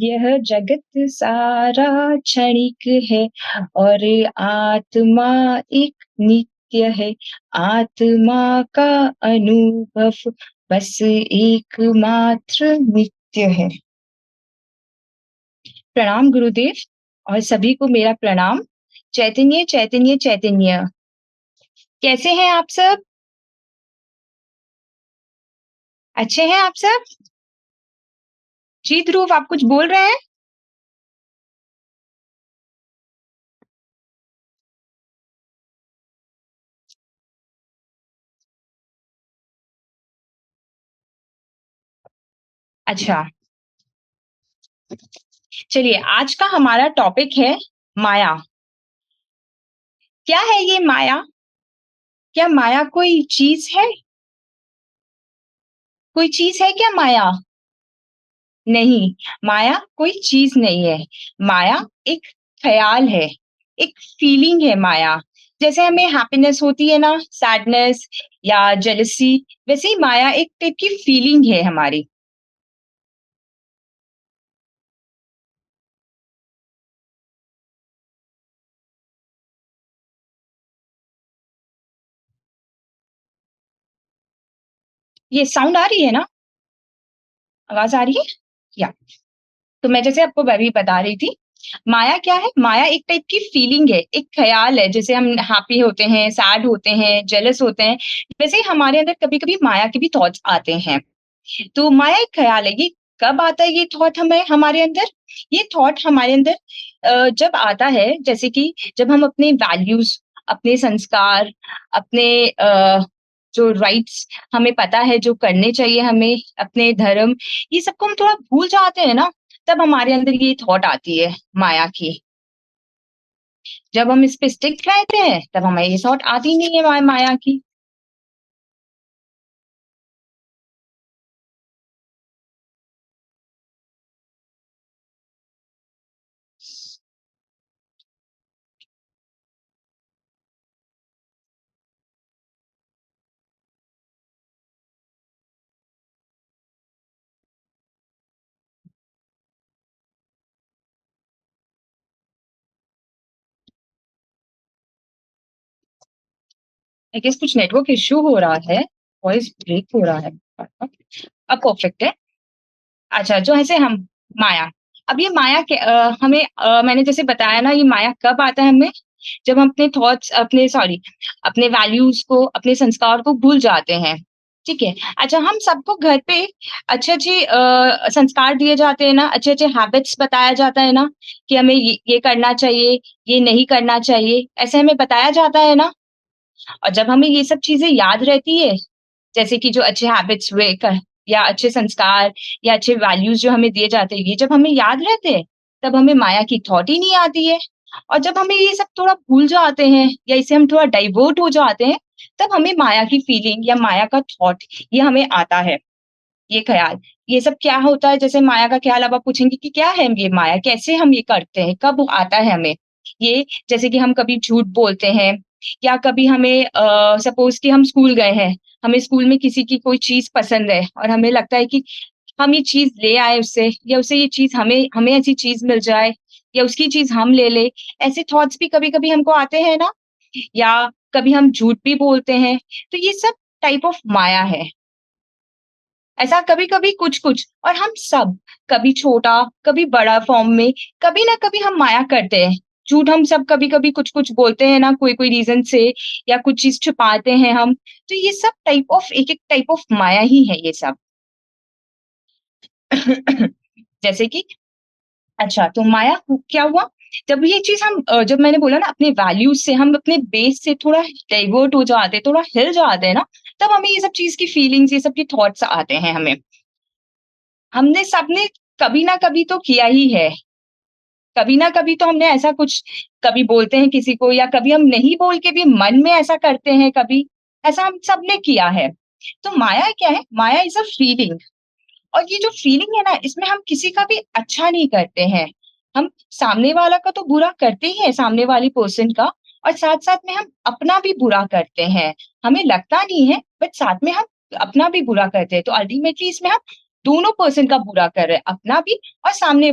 यह जगत सारा क्षणिक है और आत्मा एक नित्य है। आत्मा का अनुभव बस एकमात्र नित्य है। प्रणाम गुरुदेव और सभी को मेरा प्रणाम। चैतन्य, चैतन्य, चैतन्य। कैसे हैं आप सब? अच्छे हैं आप सब? जी ध्रुव, आप कुछ बोल रहे हैं? अच्छा, चलिए आज का हमारा टॉपिक है माया। क्या है ये माया? क्या माया कोई चीज़ है? कोई चीज़ है क्या माया? नहीं, माया कोई चीज़ नहीं है। माया एक ख़्याल है, एक फीलिंग है माया। जैसे हमें हैप्पीनेस होती है ना, सैडनेस या जेलसी, वैसे ही माया एक टाइप की फीलिंग है हमारी। ये साउंड आ रही है ना? आवाज़ आ रही है? या तो मैं जैसे आपको अभी बता रही थी, माया क्या है? माया एक टाइप की फीलिंग है, एक ख़्याल है। जैसे हम हैप्पी होते हैं, सैड होते हैं, जेलस होते हैं, वैसे ही हमारे अंदर कभी-कभी माया के भी थॉट्स आते हैं। तो माया एक ख़्याल है, ये कब आता है ये थॉट हमें हमारे अंदर? ये थॉट हमारे अंदर जब आता है जैसे कि जब हम अपने वैल्यूज़, अपने संस्कार, अपने जो राइट्स हमें पता है जो करने चाहिए हमें, अपने धर्म, ये सबको हम थोड़ा भूल जाते हैं ना, तब हमारे अंदर ये थॉट आती है माया की। जब हम इस पे स्टिक रहते हैं, तब हमें ये थॉट आती नहीं है माया की। आई गेस कुछ नेटवर्क इश्यू हो रहा है, वॉइस ब्रेक हो रहा है। अब परफेक्ट है। अच्छा, जो ऐसे हम माया, अब ये माया हमें मैंने जैसे बताया ना, ये माया कब आता है हमें? जब हम अपने थॉट्स, अपने वैल्यूज़ को, अपने संस्कार को भूल जाते हैं, ठीक है? अच्छा, हम सबको घर पे अच्छे-अच्छे संस्कार दिए जाते हैं ना, अच्छे-अच्छे हैबिट्स बताया जाता है ना, कि हमें ये करना चाहिए, ये नहीं करना चाहिए, ऐसे हमें बताया जाता है ना? और जब हमें ये सब चीज़ें याद रहती है, जैसे कि जो अच्छे हैबिट्स हुए क या अच्छे संस्कार या अच्छे वैल्यूज़ जो हमें दिए जाते हैं, ये जब हमें याद रहते हैं, तब हमें माया की थॉट ही नहीं आती है। और जब हमें ये सब थोड़ा भूल जाते हैं या इससे हम थोड़ा डाइवर्ट हो जाते हैं, तब हमें माया की फीलिंग या माया का थॉट ये हमें आता है, ये ख़्याल। ये सब क्या होता है? जैसे माया का ख़्याल, अब आप पूछेंगे कि क्या है ये माया? कैसे हम ये करते हैं? कब आता है हमें? ये जैसे कि हम कभी झूठ बोलते हैं या कभी हमें सपोज़ कि हम स्कूल गए हैं, हमें स्कूल में किसी की कोई चीज़ पसंद है और हमें लगता है कि हम ये चीज़ ले आएँ उससे या उससे ये चीज़ हमें हमें ऐसी चीज़ मिल जाए या उसकी चीज़ हम ले लें। ऐसे थॉट्स भी कभी-कभी हमको आते हैं ना, या कभी हम झूठ भी बोलते हैं। तो ये सब टाइप ऑफ माया है। ऐसा कभी-कभी कुछ-कुछ, और हम सब कभी छोटा, कभी बड़ा फ़ॉर्म में, कभी ना कभी हम माया करते हैं। झूठ हम सब कभी-कभी कुछ-कुछ बोलते हैं ना, कोई-कोई रीज़न से, या कुछ चीज़ छुपाते हैं हम। तो ये सब टाइप ऑफ एक-एक टाइप ऑफ माया ही है ये सब। जैसे कि अच्छा, तो माया क्या हुआ? जब ये चीज़ जब मैंने बोला ना, अपने वैल्यूज़ से हम अपने बेस से थोड़ा डाइवर्ट हो जाते हैं, थोड़ा हिल जाते हैं ना, तब हमें ये सब चीज़ की फीलिंग्स, ये सब के थॉट्स आते हैं हमें। हमने सबने कभी ना कभी तो किया ही है। कभी ना कभी तो हमने ऐसा कुछ, कभी बोलते हैं किसी को या कभी हम नहीं बोल के भी मन में ऐसा करते हैं कभी, ऐसा हम सबने किया है। तो माया क्या है? माया इज़ अ फीलिंग, और ये जो फीलिंग है ना, इसमें हम किसी का भी अच्छा नहीं करते हैं। हम सामने वाला का तो बुरा करते ही हैं, सामने वाली पर्सन का, और साथ-साथ में हम अपना भी बुरा करते हैं। हमें लगता नहीं है, बट साथ में हम अपना भी बुरा करते हैं। तो अल्टीमेटली इसमें हम दोनों पर्सन का बुरा कर रहे हैं, अपना भी और सामने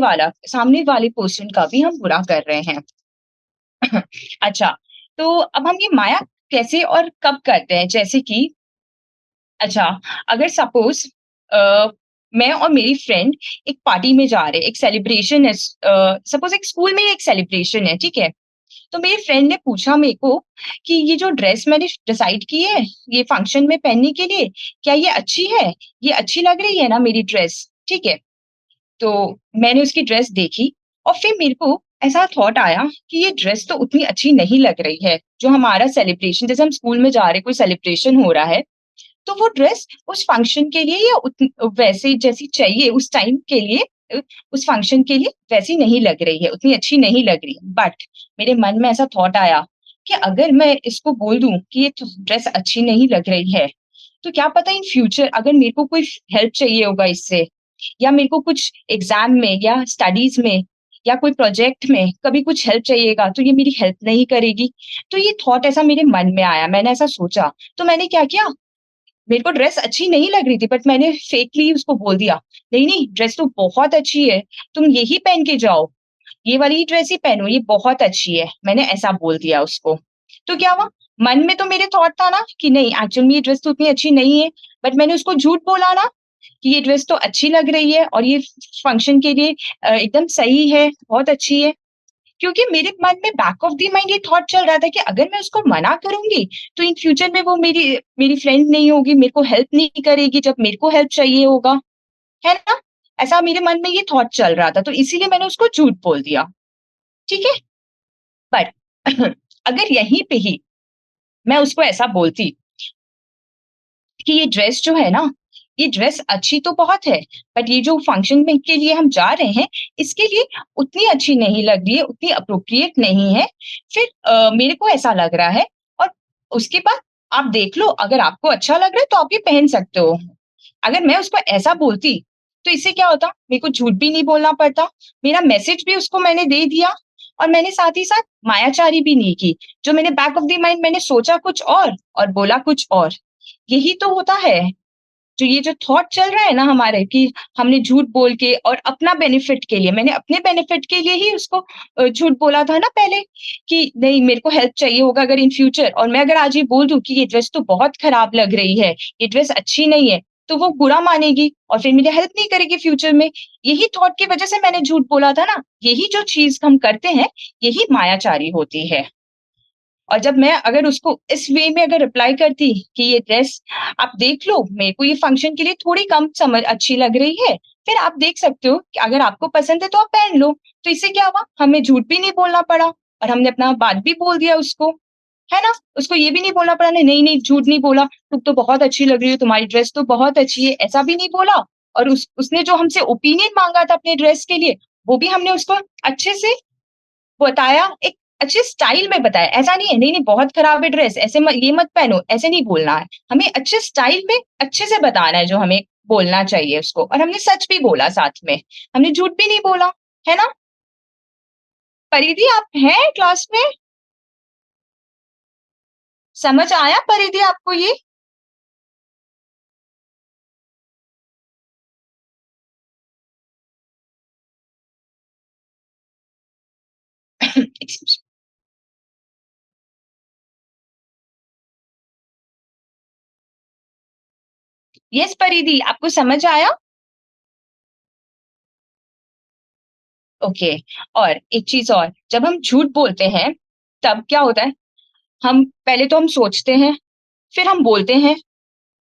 वाले पर्सन का भी हम बुरा कर रहे हैं। अच्छा, तो अब हम ये माया कैसे और कब करते हैं? जैसे कि अच्छा, अगर सपोज़ मैं और मेरी फ्रेंड एक पार्टी में जा रहे हैं, एक सेलिब्रेशन है सपोज़ एक स्कूल में ही एक सेलिब्रेशन है, ठीक है? तो मेरी फ्रेंड ने पूछा मेरे को कि ये जो ड्रेस मैंने डिसाइड की है, ये फंक्शन में पहनने के लिए, क्या ये अच्छी है? ये अच्छी लग रही है ना मेरी ड्रेस? ठीक है? तो मैंने उसकी ड्रेस देखी और फिर मेरे को ऐसा थॉट आया कि ये ड्रेस तो उतनी अच्छी नहीं लग रही है, जो हमारा सेलिब्रेशन जैसे हम स्कूल में जा रहे हैं, कोई सेलिब्रेशन हो रहा है, तो वो ड्रेस उस फंक्शन के लिए या वैसे जैसी चाहिए उस टाइम के लिए उस फंक्शन के लिए वैसी नहीं लग रही है, उतनी अच्छी नहीं लग रही है। बट मेरे मन में ऐसा थॉट आया कि अगर मैं इसको बोल दूँ कि ये ड्रेस अच्छी नहीं लग रही है, तो क्या पता इन फ्यूचर अगर मेरे को कोई हेल्प चाहिए होगा इससे या मेरे को कुछ एग्ज़ाम में या स्टडीज़ में या कोई प्रोजेक्ट में कभी कुछ हेल्प चाहिएगा, तो ये मेरी हेल्प नहीं करेगी। तो ये थॉट ऐसा मेरे मन में आया, मैंने ऐसा सोचा, तो मैंने क्या किया मेरे को ड्रेस अच्छी नहीं लग रही थी बट मैंने फेकली उसको बोल दिया, नहीं, ड्रेस तो बहुत अच्छी है, तुम यही पहन के जाओ, ये वाली ही ड्रेस ही पहनो, ये बहुत अच्छी है। मैंने ऐसा बोल दिया उसको। तो क्या हुआ, मन में तो मेरे थॉट था ना कि नहीं एक्चुअल में ये ड्रेस तो उतनी अच्छी नहीं है, बट मैंने उसको झूठ बोला ना कि ये ड्रेस तो अच्छी लग रही है और ये फंक्शन के लिए एकदम सही है, बहुत अच्छी है। क्योंकि मेरे मन में बैक ऑफ द माइंड ये थॉट चल रहा था कि अगर मैं उसको मना करूँगी, तो इन फ्यूचर में वो मेरी मेरी फ्रेंड नहीं होगी, मेरे को हेल्प नहीं करेगी जब मेरे को हेल्प चाहिए होगा, है ना? ऐसा मेरे मन में ये थॉट चल रहा था, तो इसीलिए मैंने उसको झूठ बोल दिया, ठीक है? बट अगर यहीं पे ही मैं उसको ऐसा बोलती कि ये ड्रेस जो है ना, ये ड्रेस अच्छी तो बहुत है, बट ये जो फंक्शन में के लिए हम जा रहे हैं, इसके लिए उतनी अच्छी नहीं लग रही है, उतनी एप्रोप्रिएट नहीं है। फिर मेरे को ऐसा लग रहा है और उसके बाद आप देख लो, अगर आपको अच्छा लग रहा है, तो आप ये पहन सकते हो। अगर मैं उसको ऐसा बोलती, तो इससे क्या होता? मेरे को झूठ भी नहीं बोलना पड़ता, मेरा मैसेज भी उसको मैंने दे दिया और मैंने साथ ही साथ मायाचारी भी नहीं की। जो मैंने बैक ऑफ द माइंड मैंने सोचा कुछ और बोला कुछ और। यही तो होता है, जो ये जो थॉट चल रहा है ना हमारे कि हमने झूठ बोल के और अपना बेनिफिट के लिए मैंने अपने बेनिफिट के लिए ही उसको झूठ बोला था ना पहले कि नहीं मेरे को हेल्प चाहिए होगा अगर इन फ्यूचर और मैं अगर आज ये बोल दूँ कि ये ड्रेस तो बहुत खराब लग रही है, ये ड्रेस अच्छी नहीं है, तो वो बुरा मानेगी और फिर मेरी हेल्प नहीं करेगी फ्यूचर में। यही थॉट की वजह से मैंने झूठ बोला था ना, यही जो चीज़ हम करते हैं, यही मायाचारी होती है। और जब मैं अगर उसको इस वे में अगर रिप्लाई करती कि ये ड्रेस आप देख लो, मेरे को ये फंक्शन के लिए थोड़ी कम समझ अच्छी लग रही है, फिर आप देख सकते हो कि अगर आपको पसंद है तो आप पहन लो। तो इससे क्या हुआ, हमें झूठ भी नहीं बोलना पड़ा और हमने अपना बात भी बोल दिया उसको, है ना? उसको ये भी नहीं बोलना पड़ा नहीं, झूठ नहीं बोला, तुम तो बहुत अच्छी लग रही हो, तुम्हारी ड्रेस तो बहुत अच्छी है, ऐसा भी नहीं बोला और उसने जो हमसे ओपिनियन माँगा था अपने ड्रेस के लिए, वो भी हमने उसको अच्छे से बताया, एक अच्छे स्टाइल में बताया। ऐसा नहीं है, नहीं, बहुत खराब है ड्रेस, ऐसे ये मत पहनो, ऐसे नहीं बोलना है। हमें अच्छे स्टाइल में अच्छे से बताना है जो हमें बोलना चाहिए उसको और हमने सच भी बोला साथ में। हमने झूठ भी नहीं बोला, है ना? परिधि आप हैं क्लास में? समझ आया परिधि आपको ये? एक्सक्यूज़ यस परिधि आपको समझ आया? ओके और एक चीज़ और, जब हम झूठ बोलते हैं, तब क्या होता है, हम पहले तो हम सोचते हैं, फिर हम बोलते हैं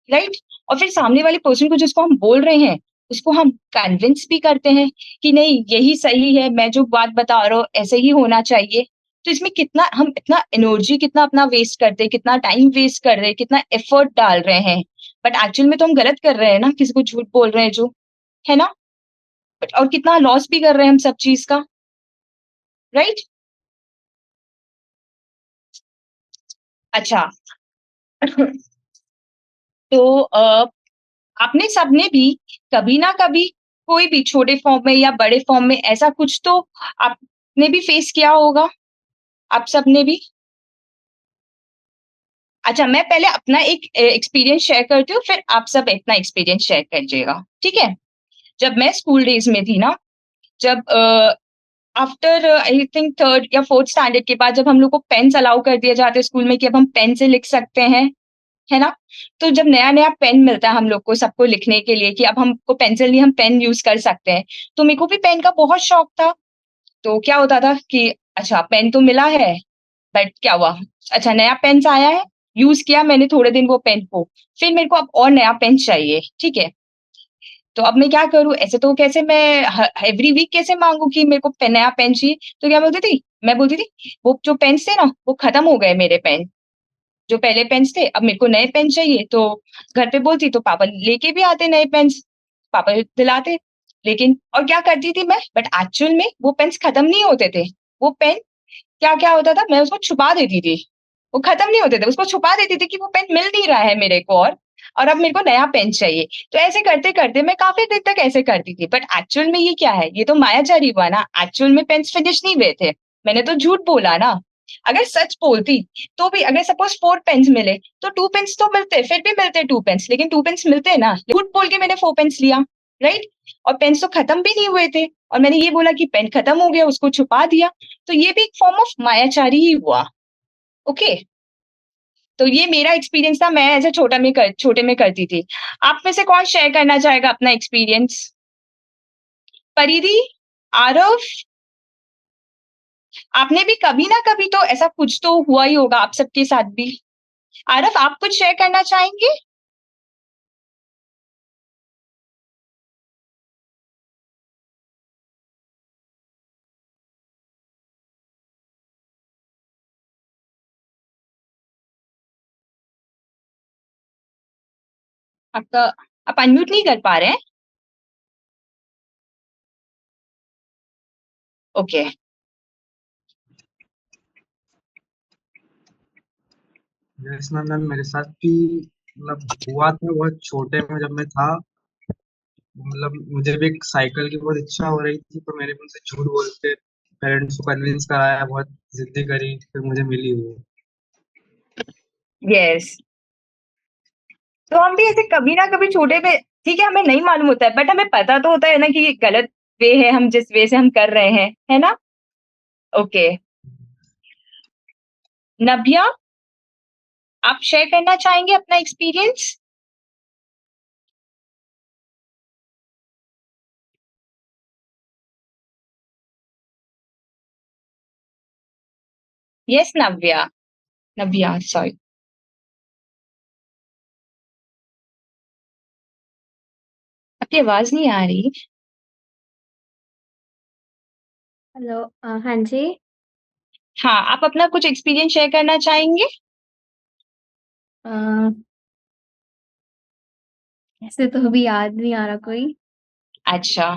राइट? और फिर सामने वाले पर्सन को जिसको हम बोल रहे हैं, उसको हम कन्विंस भी करते हैं कि नहीं यही सही है, मैं जो बात बता रहा हूँ ऐसे ही होना चाहिए। तो इसमें कितना हम इतना एनर्जी कितना अपना वेस्ट करते हैं, कितना टाइम वेस्ट कर रहे हैं, कितना एफर्ट डाल रहे हैं। बट एक्चुअल में तो हम गलत कर रहे हैं ना, किसी को झूठ बोल रहे हैं जो, है ना? और कितना लॉस भी कर रहे हैं हम सब चीज़ का, राइट? अच्छा तो आपने सबने भी कभी ना कभी कोई भी छोटे फॉर्म में या बड़े फॉर्म में ऐसा कुछ तो आपने भी फेस किया होगा, आप सबने भी? अच्छा मैं पहले अपना एक एक्सपीरियंस शेयर करती हूँ, फिर आप सब अपना एक्सपीरियंस शेयर कीजिएगा, ठीक है? जब मैं स्कूल डेज़ में थी ना, जब आफ्टर आई थिंक 3rd या 4th स्टैंडर्ड के बाद जब हम लोग को पेन्स अलाउ कर दिए जाते हैं स्कूल में कि अब हम पेन से लिख सकते हैं, है ना? तो जब नया-नया पेन मिलता है हम लोग को सबको लिखने के लिए कि अब हमको पेंसिल नहीं हम पेन यूज़ कर सकते हैं, तो मेरे को भी पेन का बहुत शौक था। तो क्या होता था कि अच्छा पेन तो मिला है, बट क्या हुआ, अच्छा नया पेन आया है, यूज़ किया मैंने थोड़े दिन वो पेन को, फिर मेरे को अब और नया पेन चाहिए, ठीक है? तो अब मैं क्या करूँ? ऐसे तो कैसे मैं एवरी वीक कैसे माँगू कि मेरे को नया पेन चाहिए? तो क्या बोलती थी? मैं बोलती थी, वो जो पेन्स थे ना, वो खत्म हो गए मेरे पेन। जो पहले पेन्स थे, अब मेरे को नए पेन चाहिए, तो घर पे बोलती तो पापा लेके भी आते नए पेन्स, पापा दिलाते। लेकिन और क्या करती थी मैं? बट एक्चुअल में वो पेन्स खत्म नहीं होते थे। वो पेन क्या-क्या होता था, मैं उसको छुपा देती थी। वो खत्म नहीं होते थे, उसको छुपा देती थी कि वो पेन मिल नहीं रहा है मेरे को और अब मेरे को नया पेन चाहिए। तो ऐसे करते-करते मैं काफ़ी दिन तक ऐसे करती थी। बट एक्चुअल में ये क्या है? ये तो मायाजारी हुआ ना, एक्चुअल में पेन्स फिनिश नहीं हुए थे। मैंने तो झूठ बोला ना। अगर सच बोलती, तो भी अगर सपोज़ 4 पेन्स मिले, तो 2 पेन्स तो मिलते, फिर भी मिलते 2 पेन्स, लेकिन 2 पेन्स मिलते ना। झूठ बोल के मैंने 4 पेन्स लिया, राइट? और पेन्स तो खत्म भी नहीं हुए थे और मैंने ये बोला कि पेन खत्म हो गया, उसको छुपा दिया। तो ये भी एक फॉर्म ऑफ मायाचारी ही हुआ, ओके? तो ये मेरा एक्सपीरियंस था, मैं ऐसे छोटे में करती थी। आप में से कौन शेयर करना चाहेगा अपना एक्सपीरियंस? परिधि? आरव? आपने भी कभी ना कभी तो ऐसा कुछ तो हुआ ही होगा आप सबके साथ भी। आरव आप कुछ शेयर करना चाहेंगे? आपका आप अनम्यूट नहीं कर पा रहे हैं? ओके। यस मैम मैम मेरे साथ भी मतलब हुआ था बहुत छोटे में जब मैं था। मतलब मुझे भी एक साइकिल की बहुत इच्छा हो रही थी तो मैंने भी उनसे झूठ बोल के पेरेंट्स को कन्विंस कराया, बहुत जिद्दी करी, फिर मुझे मिली वो। यस। तो हम भी ऐसे कभी ना कभी छोटे पे ठीक है, हमें नहीं मालूम होता है, बट हमें पता तो होता है ना कि ये गलत वे है, हम जिस वे से हम कर रहे हैं, है ना? ओके। नव्या, आप शेयर करना चाहेंगे अपना एक्सपीरियंस? यस नव्या, नव्या सॉरी। आपकी आवाज़ नहीं आ रही। हेलो हाँ जी। हाँ, आप अपना कुछ एक्सपीरियंस शेयर करना चाहेंगे? अ, ऐसे तो अभी याद नहीं आ रहा कोई। अच्छा,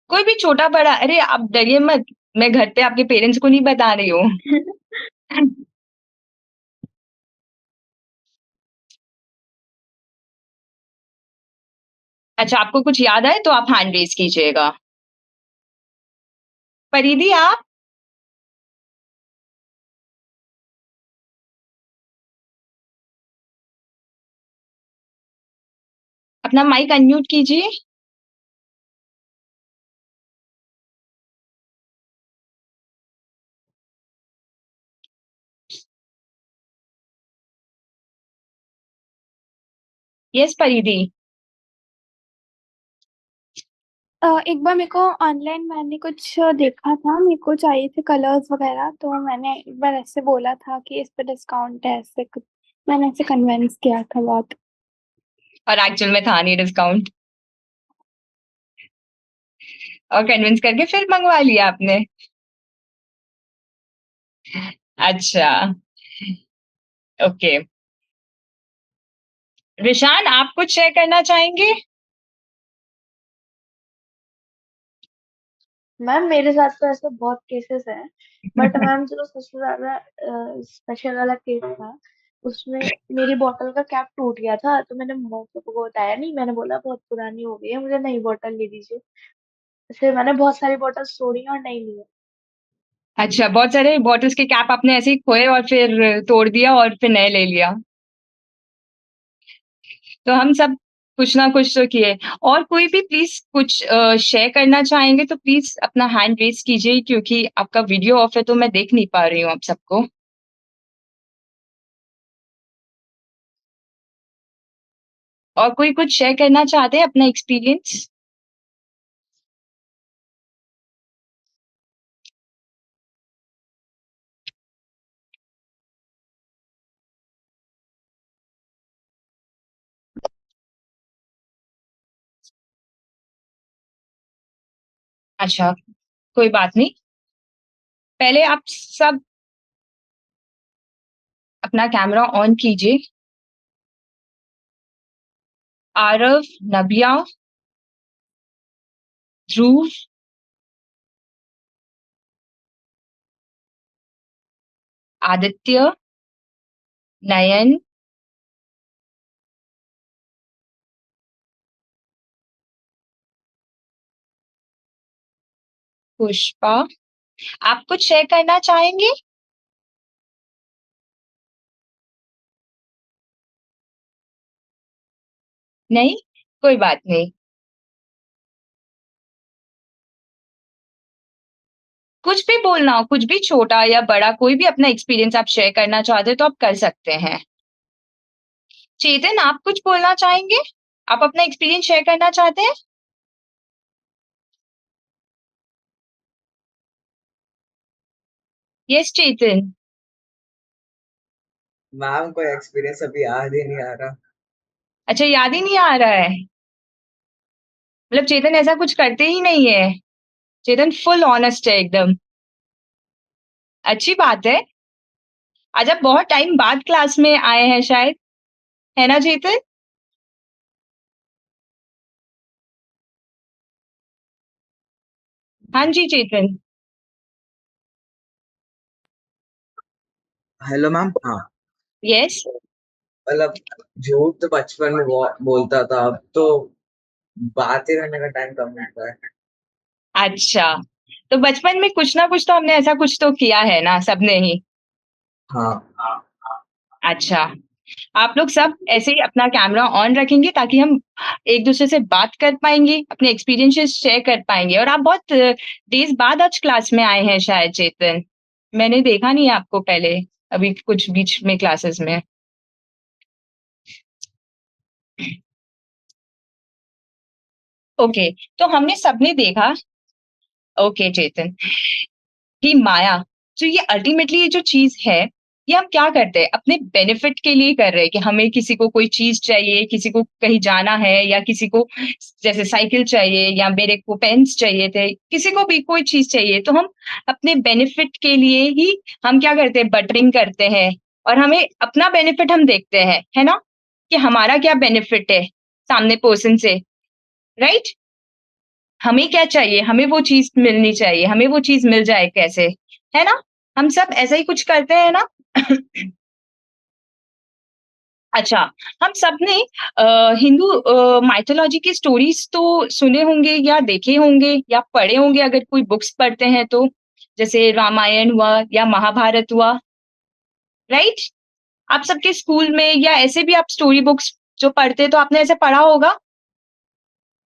कोई भी छोटा-बड़ा अरे आप डरिए मत, मैं घर पे आपके पेरेंट्स को नहीं बता रही हूँ। अच्छा, आपको कुछ याद आए तो आप हैंड रेज़ कीजिएगा। परिधि आप? अपना माइक अनम्यूट कीजिए। यस परिधि। एक बार मेरे को ऑनलाइन मैंने कुछ देखा था, मेरे को चाहिए थे कलर्स वगैरह, तो मैंने एक बार ऐसे बोला था कि इस पे डिस्काउंट है, ऐसे कुछ मैंने ऐसे कन्विंस किया था बहुत। और एक्चुअल में था नहीं डिस्काउंट और कन्विंस करके फिर मँगवा लिया आपने। अच्छा, ओके। रिशान आप कुछ शेयर करना चाहेंगे? मैम मेरे साथ तो ऐसे बहुत केसेस हैं, बट मैम जो सबसे ज्यादा स्पेशल वाला केस था, उसमें मेरी बोतल का कैप टूट गया था, तो मैंने मम्मा को बताया नहीं, मैंने बोला बहुत पुरानी हो गई है, मुझे नई बोतल ले दीजिए। फिर मैंने बहुत सारी बोतल तोड़ी और नई ली। अच्छा, बहुत सारे बॉटल्स के कैप आपने ऐसे ही खोए और फिर तोड़ दिया और फिर नए ले लिया। तो हम सब कुछ ना कुछ तो किए। और कोई भी प्लीज़ कुछ शेयर करना चाहेंगे तो प्लीज़ अपना हैंड रेज़ कीजिए क्योंकि आपका वीडियो ऑफ है तो मैं देख नहीं पा रही हूँ आप सबको। और कोई कुछ शेयर करना चाहते हैं अपना एक्सपीरियंस? अच्छा, कोई बात नहीं। पहले आप सब अपना कैमरा ऑन कीजिए। आरव, नबिया, ध्रुव, आदित्य, नयन, पुष्पा। आप कुछ शेयर करना चाहेंगे? नहीं? कोई बात नहीं। कुछ भी बोलना हो, कुछ भी छोटा या बड़ा कोई भी अपना एक्सपीरियंस आप शेयर करना चाहते हो तो आप कर सकते हैं। चेतन आप कुछ बोलना चाहेंगे? आप अपना एक्सपीरियंस शेयर करना चाहते हैं? यस चेतन। मैम कोई एक्सपीरियंस अभी याद ही नहीं आ रहा। अच्छा याद ही नहीं आ रहा है। मतलब चेतन ऐसा कुछ करते ही नहीं है। चेतन फुल ऑनेस्ट है एकदम। अच्छी बात है। आज आप बहुत टाइम बाद क्लास में आए हैं शायद, है ना चेतन? हाँ जी चेतन। Hello ma'am. हाँ, यस। मतलब झूठ तो बचपन में बोलता था, अब तो बात ही करने का टाइम कम मिलता है। अच्छा, तो बचपन में कुछ ना कुछ तो हमने ऐसा कुछ तो किया है ना सबने ही। हाँ। अच्छा, आप लोग सब ऐसे ही अपना कैमरा ऑन रखेंगे ताकि हम एक-दूसरे से बात कर पाएँगे, अपने एक्सपीरियंसेस शेयर कर पाएँगे और आप बहुत डेज़ बाद आज क्लास में आए हैं शायद चेतन। मैंने देखा नहीं है आपको पहले, अभी कुछ बीच में क्लासेस में। ओके, तो हमने सबने देखा ओके चेतन, कि माया जो ये अल्टीमेटली ये जो चीज़ है, ये हम क्या करते हैं? अपने बेनिफिट के लिए कर रहे हैं कि हमें किसी को कोई चीज़ चाहिए, किसी को कहीं जाना है या किसी को जैसे साइकिल चाहिए या मेरे को पेन्स चाहिए थे, किसी को भी कोई चीज़ चाहिए, तो हम अपने बेनिफिट के लिए ही हम क्या करते हैं बटरिंग करते हैं और हमें अपना बेनिफिट हम देखते हैं, है ना? कि हमारा क्या बेनिफिट है सामने पर्सन से, राइट? हमें क्या चाहिए? हमें वो चीज़ मिलनी चाहिए, हमें वो चीज़ मिल जाए कैसे, है ना? हम सब ऐसा ही कुछ करते हैं ना? अच्छा, हम सबने हिंदू माइथोलॉजी की स्टोरीज़ तो सुने होंगे या देखे होंगे या पढ़े होंगे अगर कोई बुक्स पढ़ते हैं तो, जैसे रामायण हुआ या महाभारत हुआ, राइट? आप सबके स्कूल में या ऐसे भी आप स्टोरी बुक्स जो पढ़ते हैं तो आपने ऐसे पढ़ा होगा?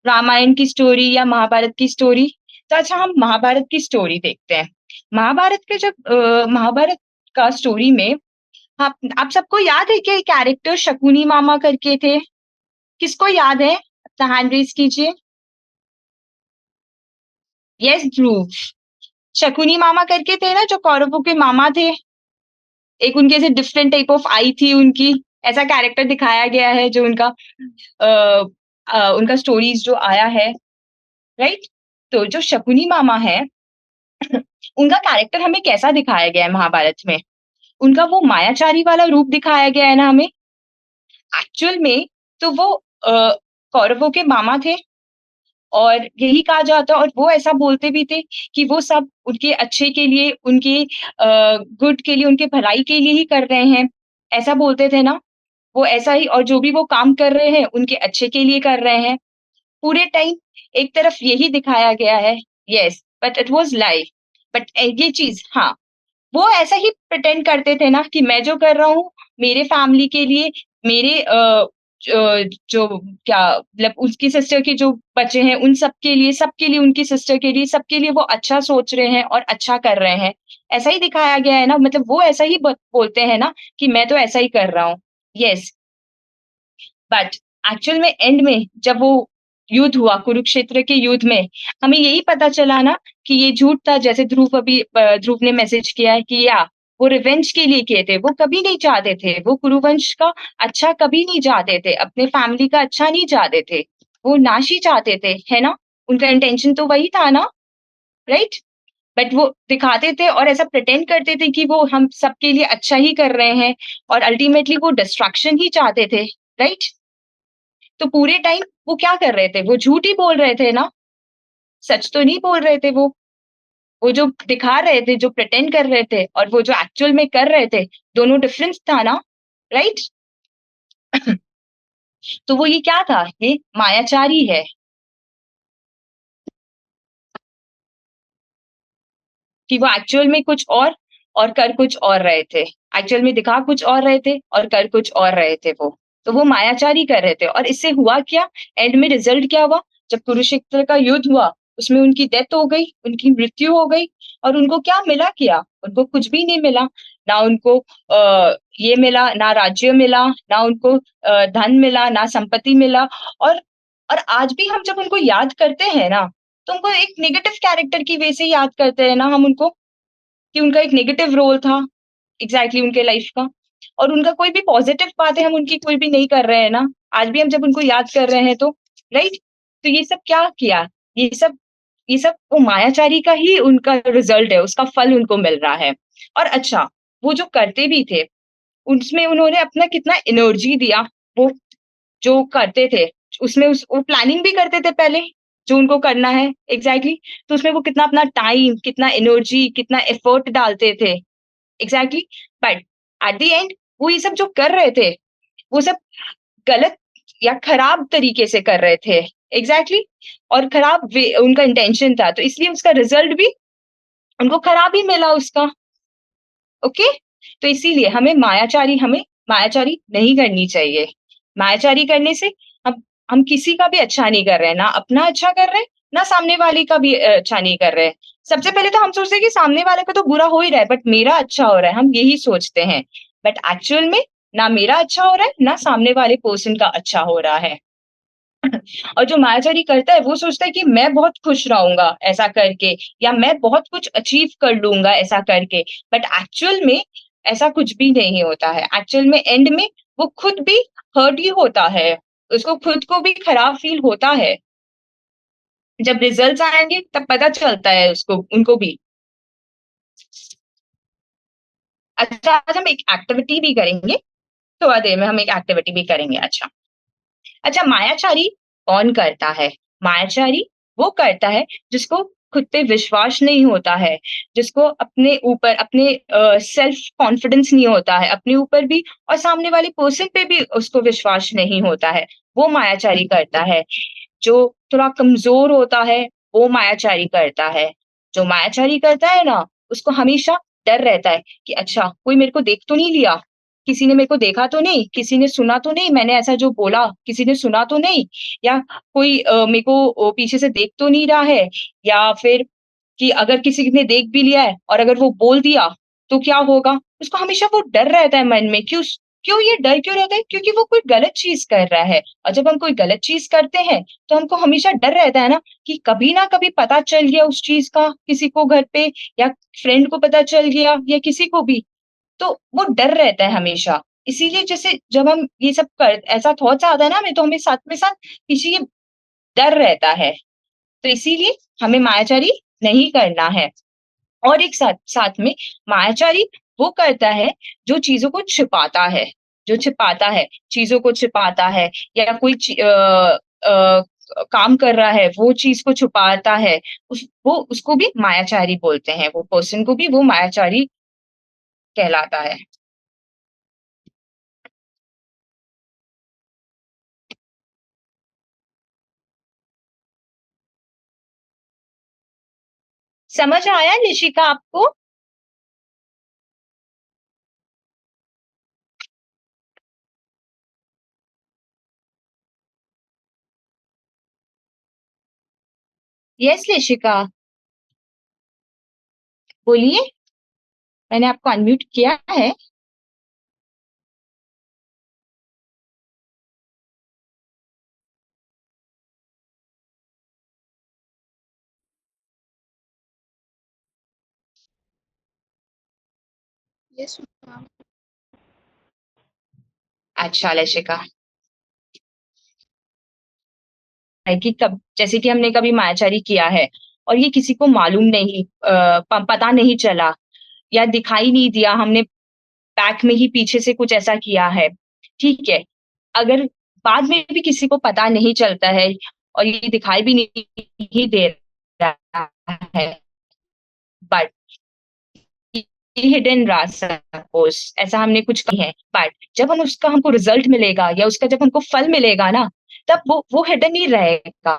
रामायण की स्टोरी या महाभारत की स्टोरी। तो अच्छा हम महाभारत की स्टोरी देखते हैं। महाभारत के जब महाभारत का स्टोरी में आप सबको याद है कि कैरेक्टर शकुनी मामा करके थे? किसको याद है? अपना हैंड रेज़ कीजिए। यस ध्रुव। शकुनी मामा करके थे ना जो कौरवों के मामा थे। एक उनके ऐसे डिफरेंट टाइप ऑफ आई थी उनकी, ऐसा कैरेक्टर दिखाया गया है जो अ उनका स्टोरीज़ जो आया है, राइट? तो जो शकुनी मामा है उनका कैरेक्टर हमें कैसा दिखाया गया है महाभारत में? उनका वो मायाचारी वाला रूप दिखाया गया है ना हमें। एक्चुअल में तो वो अ, कौरवों के मामा थे और यही कहा जाता है और वो ऐसा बोलते भी थे कि वो सब उनके अच्छे के लिए, उनके गुड के लिए, उनके भलाई के लिए ही कर रहे हैं। ऐसा बोलते थे ना? वो ऐसा ही और जो भी वो काम कर रहे हैं, उनके अच्छे के लिए कर रहे हैं। पूरे टाइम एक तरफ यही दिखाया गया है। Yes, but it was lie. But ये चीज़ हाँ, वो ऐसा ही प्रिटेंड करते थे ना कि मैं जो कर रहा हूँ, मेरे फैमिली के लिए, मेरे जो क्या मतलब उसकी सिस्टर के जो बच्चे हैं उन सबके लिए उनकी सिस्टर के लिए सबके लिए वो अच्छा सोच रहे हैं और अच्छा कर रहे हैं। ऐसा ही दिखाया गया है ना, मतलब वो ऐसा ही बोलते हैं ना कि मैं तो ऐसा ही कर रहा हूँ। यस, बट एक्चुअल में एंड में जब वो युद्ध हुआ, कुरुक्षेत्र के युद्ध में, हमें यही पता चला ना कि ये झूठ था। जैसे ध्रुव ने मैसेज किया है कि या वो रिवेंज के लिए किए थे, वो कभी नहीं चाहते थे, वो कुरुवंश का अच्छा कभी नहीं चाहते थे, अपने फैमिली का अच्छा नहीं चाहते थे, वो नाश ही चाहते थे, है ना? उनका इंटेंशन तो वही था ना, राइट? बट वो दिखाते थे और ऐसा प्रिटेंड करते थे कि वो हम सबके लिए अच्छा ही कर रहे हैं, और अल्टीमेटली वो डिस्ट्रक्शन ही चाहते थे, राइट? तो पूरे टाइम वो क्या कर रहे थे? वो झूठ ही बोल रहे थे ना, सच तो नहीं बोल रहे थे वो। वो जो दिखा रहे थे, जो प्रिटेंड कर रहे थे और वो जो एक्चुअल में कर रहे थे, दोनों डिफरेंस था ना, राइट? तो वो ये क्या था? ये मायाचारी है। कि वो एक्चुअल में कुछ और कर कुछ और रहे थे। एक्चुअल में दिखा कुछ और रहे थे और कर कुछ और रहे थे वो। तो वो मायाचारी कर रहे थे, और इससे हुआ क्या? एंड में रिजल्ट क्या हुआ? जब कुरुक्षेत्र का युद्ध हुआ, उसमें उनकी डेथ हो गई, उनकी मृत्यु हो गई, और उनको क्या मिला क्या? उनको कुछ भी नहीं मिला। ना उनको ये मिला, ना राज्य मिला, ना उनको धन मिला, ना संपत्ति मिला। और और आज भी हम जब उनको याद करते हैं ना, तो उनको एक नेगेटिव कैरेक्टर की वे से याद करते हैं ना हम उनको, कि उनका एक नेगेटिव रोल था एग्जैक्टली उनके लाइफ का, और उनका कोई भी पॉजिटिव बातें हम उनकी कोई भी नहीं कर रहे हैं ना। आज भी हम जब उनको याद कर रहे हैं तो, राइट? तो ये सब क्या किया? ये सब वो मायाचारी का ही उनका रिजल्ट है, उसका फल उनको मिल रहा है। और अच्छा, वो जो करते भी थे, उसमें उन्होंने अपना कितना एनर्जी दिया। वो जो करते थे, उसमें वो प्लानिंग भी करते थे पहले, जो उनको करना है एग्जैक्टली। तो उसमें वो कितना अपना टाइम, कितना एनर्जी, कितना एफर्ट डालते थे, exactly. But at the end वो ये सब जो कर रहे थे, वो सब गलत या खराब तरीके से कर रहे थे, एग्जैक्टली। और खराब उनका इंटेंशन था, तो इसलिए उसका रिजल्ट भी उनको खराब ही मिला उसका। ओके? तो इसीलिए हमें मायाचारी नहीं करनी चाहिए। मायाचारी करने से हम किसी का भी अच्छा नहीं कर रहे हैं, ना अपना अच्छा कर रहे हैं, ना सामने वाले का भी अच्छा नहीं कर रहे हैं। सबसे पहले तो हम सोचते हैं कि सामने वाले का तो बुरा हो ही रहा है, बट मेरा अच्छा हो रहा है, हम यही सोचते हैं। बट एक्चुअल में ना मेरा अच्छा हो रहा है, ना सामने वाले पर्सन का अच्छा हो रहा है। और जो मायाचारी करता है, वो सोचता है कि मैं बहुत खुश रहूंगा ऐसा करके, या मैं बहुत कुछ अचीव कर लूंगा ऐसा करके। बट एक्चुअल में ऐसा कुछ भी नहीं होता है। एक्चुअल में एंड में वो खुद भी हर्ट ही होता है, उसको खुद को भी खराब फील होता है। जब रिजल्ट्स आएंगे तब पता चलता है उसको, उनको भी। अच्छा, आज हम एक एक्टिविटी भी करेंगे, थोड़ा देर में हम एक एक्टिविटी भी करेंगे। अच्छा, अच्छा, मायाचारी कौन करता है? मायाचारी वो करता है जिसको खुद पे विश्वास नहीं होता है, जिसको अपने ऊपर, अपने सेल्फ कॉन्फिडेंस नहीं होता है अपने ऊपर भी, और सामने वाले पर्सन पे भी उसको विश्वास नहीं होता है, वो मायाचारी करता है। जो थोड़ा कमजोर होता है, वो मायाचारी करता है। जो मायाचारी करता है ना, उसको हमेशा डर रहता है कि अच्छा, कोई मेरे को देख तो नहीं लिया, किसी ने मेरे को देखा तो नहीं, किसी ने सुना तो नहीं, मैंने ऐसा जो बोला किसी ने सुना तो नहीं, या कोई मेरे को पीछे से देख तो नहीं रहा है, या फिर कि अगर किसी ने देख भी लिया है और अगर वो बोल दिया तो क्या होगा? उसको हमेशा वो डर रहता है मन में। क्यों ये डर क्यों रहता है? क्योंकि वो कोई गलत चीज कर रहा है, और जब हम कोई गलत चीज करते हैं तो हमको हमेशा डर रहता है ना कि कभी ना कभी पता चल गया उस चीज का किसी को घर पे, या फ्रेंड को पता चल गया, या किसी को भी, तो वो डर रहता है हमेशा। इसीलिए जैसे जब हम ये सब कर ऐसा थॉट्स आता है ना हमें, तो हमें साथ में साथ पीछे ये डर रहता है। तो इसीलिए हमें मायाचारी नहीं करना है। और एक साथ साथ में मायाचारी वो करता है जो चीजों को छिपाता है, जो छिपाता है, चीजों को छिपाता है, या कोई काम कर रहा है, वो चीज को छुपाता है, वो उसको भी मायाचारी बोलते हैं। वो पर्सन को भी वो मायाचारी कहलाता है। समझ आया निशिका आपको? यस लेशिका, बोलिए, मैंने आपको अनम्यूट किया है। Yes ma'am. अच्छा लेशिका, है कि कब जैसे कि हमने कभी मायाचारी किया है और ये किसी को मालूम नहीं, पता नहीं चला या दिखाई नहीं दिया, हमने बैक में ही पीछे से कुछ ऐसा किया है, ठीक है। अगर बाद में भी किसी को पता नहीं चलता है और ये दिखाई भी नहीं दे रहा है, बट हिडन रहा, सपोज ऐसा हमने कुछ किया है, बट जब हम उसका हमको रिजल्ट मिलेगा या उसका जब हमको फल मिलेगा ना, तब वो हिडन नहीं रहेगा,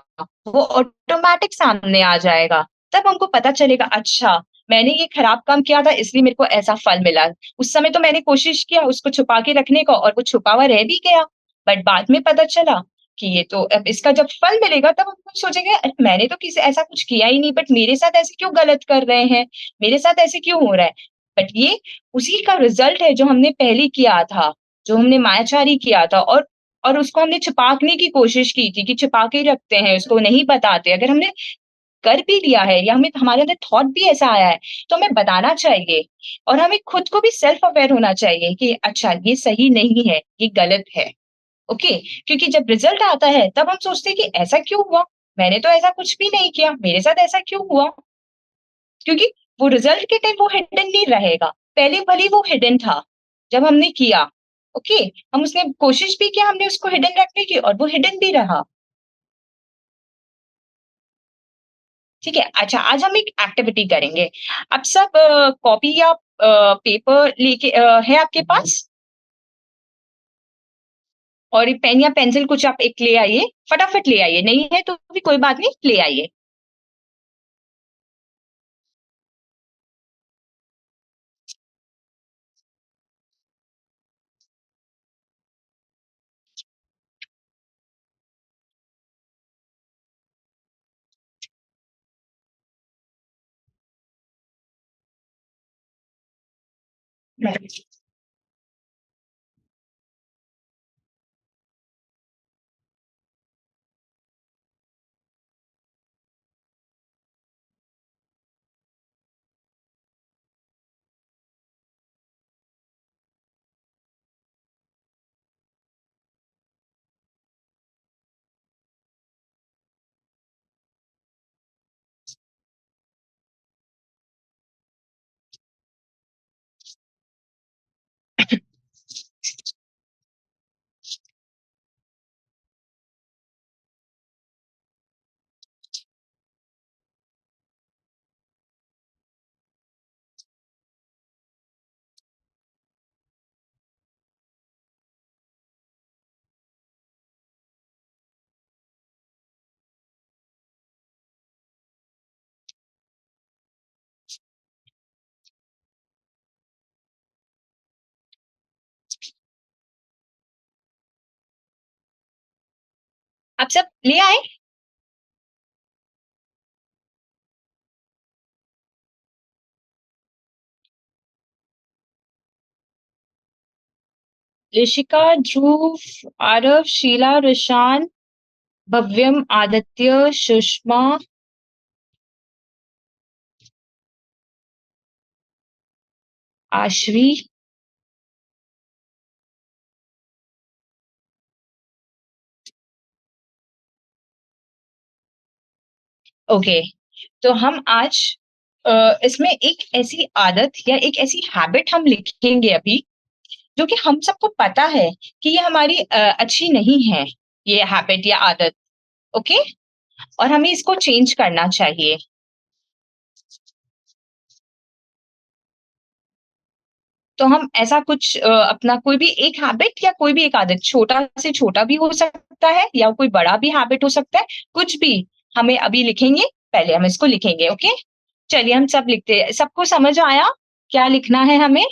वो ऑटोमेटिक सामने आ जाएगा। तब हमको पता चलेगा, अच्छा मैंने ये खराब काम किया था इसलिए मेरे को ऐसा फल मिला। उस समय तो मैंने कोशिश किया उसको छुपा के रखने का और वो छुपा हुआ रह भी गया, बट बाद में पता चला कि ये तो अब इसका जब फल मिलेगा तब हम सोचेंगे, "अरे, मैंने तो किसी ऐसा कुछ किया ही नहीं, बट मेरे साथ ऐसे क्यों गलत कर रहे हैं, मेरे साथ ऐसे क्यों हो रहा है।" बट ये उसी का रिजल्ट है जो हमने पहले किया था, जो हमने मायाचारी किया था, और उसको हमने छुपाने की कोशिश की थी कि छुपा के ही रखते हैं, उसको नहीं बताते। अगर हमने कर भी लिया है या हमें हमारे अंदर थॉट भी ऐसा आया है, तो हमें बताना चाहिए और हमें खुद को भी सेल्फ अवेयर होना चाहिए कि अच्छा ये सही नहीं है, ये गलत है। ओके, क्योंकि जब रिजल्ट आता है तब हम सोचते हैं कि ऐसा क्यों हुआ? मैंने तो ऐसा कुछ भी नहीं किया, मेरे साथ ऐसा क्यों हुआ? क्योंकि वो रिजल्ट के टाइम वो हिडन नहीं रहेगा। पहले भले ही वो हिडन था, जब हमने किया, ओके, हम उसने कोशिश भी किया हमने उसको हिडन रखने की और वो हिडन भी रहा। ठीक है, अच्छा आज हम एक एक्टिविटी करेंगे। आप सब कॉपी या पेपर लेके है आपके पास? और पेन या पेंसिल कुछ आप एक ले आइए, फटाफट ले आइए, नहीं है तो भी कोई बात नहीं, ले आइए। आप सब ले आए? ऋषिका, ध्रुव, आरव, शीला, रुशान, भव्यम, आदित्य, सुषमा, आश्वी, ओके। तो हम आज इसमें एक ऐसी आदत या एक ऐसी हैबिट हम लिखेंगे अभी, जो कि हम सबको पता है कि ये हमारी अच्छी नहीं है, ये हैबिट या आदत, ओके, और हमें इसको चेंज करना चाहिए। तो हम ऐसा कुछ अपना कोई भी एक हैबिट या कोई भी एक आदत, छोटा से छोटा भी हो सकता है या कोई बड़ा भी हैबिट हो सकता है, कुछ भी हमें अभी लिखेंगे। पहले हम इसको लिखेंगे, ओके। चलिए हम सब लिखते हैं। सबको समझ आया क्या लिखना है हमें?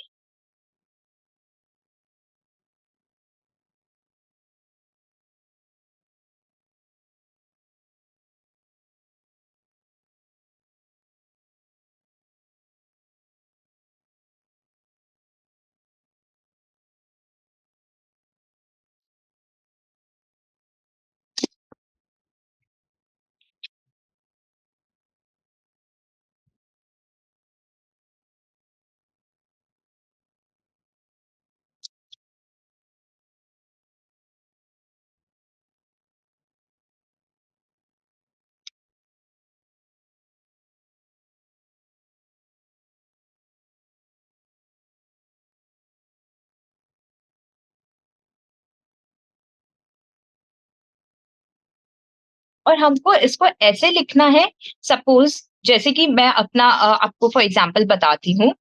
और हमको इसको ऐसे लिखना है, सपोज जैसे कि मैं अपना आपको फॉर एग्जांपल बताती हूँ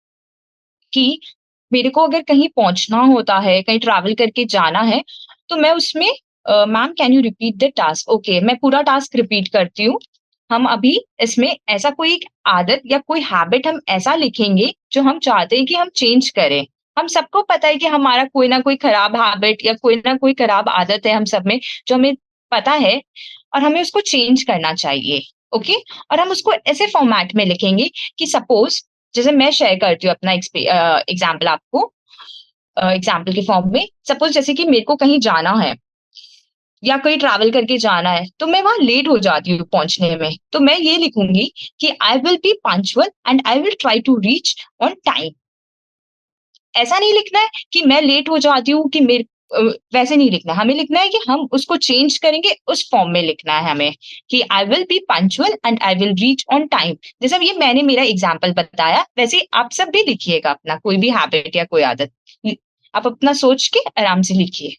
कि मेरे को अगर कहीं पहुँचना होता है, कहीं ट्रैवल करके जाना है, तो मैं उसमें ma'am can you repeat the task? Okay, मैं पूरा टास्क रिपीट करती हूँ। हम अभी इसमें ऐसा कोई एक आदत या कोई हैबिट हम ऐसा लिखेंगे, जो हम चाहते हैं कि हम चेंज करें। हम सबको पता है कि हमारा कोई ना कोई खराब हैबिट या कोई ना कोई खराब आदत है हम सब में, जो हमें पता है और हमें उसको चेंज करना चाहिए, ओके? और हम उसको ऐसे फॉर्मेट में लिखेंगे कि सपोज जैसे मैं शेयर करती हूँ अपना एग्जाम्पल आपको एग्जाम्पल के फॉर्म में। सपोज जैसे कि मेरे को कहीं जाना है या कहीं ट्रैवल करके जाना है, तो मैं वहां लेट हो जाती हूँ पहुंचने में, तो मैं ये लिखूंगी कि I will be punctual and I will try to reach on time. ऐसा नहीं लिखना है कि मैं लेट हो जाती हूँ कि वैसे नहीं लिखना है। हमें लिखना है कि हम उसको चेंज करेंगे, उस फॉर्म में लिखना है हमें कि I will be punctual and I will reach on time. जैसे ये मैंने मेरा एग्जांपल बताया, वैसे आप सब भी लिखिएगा अपना कोई भी हैबिट या कोई आदत। आप अपना सोच के आराम से लिखिए।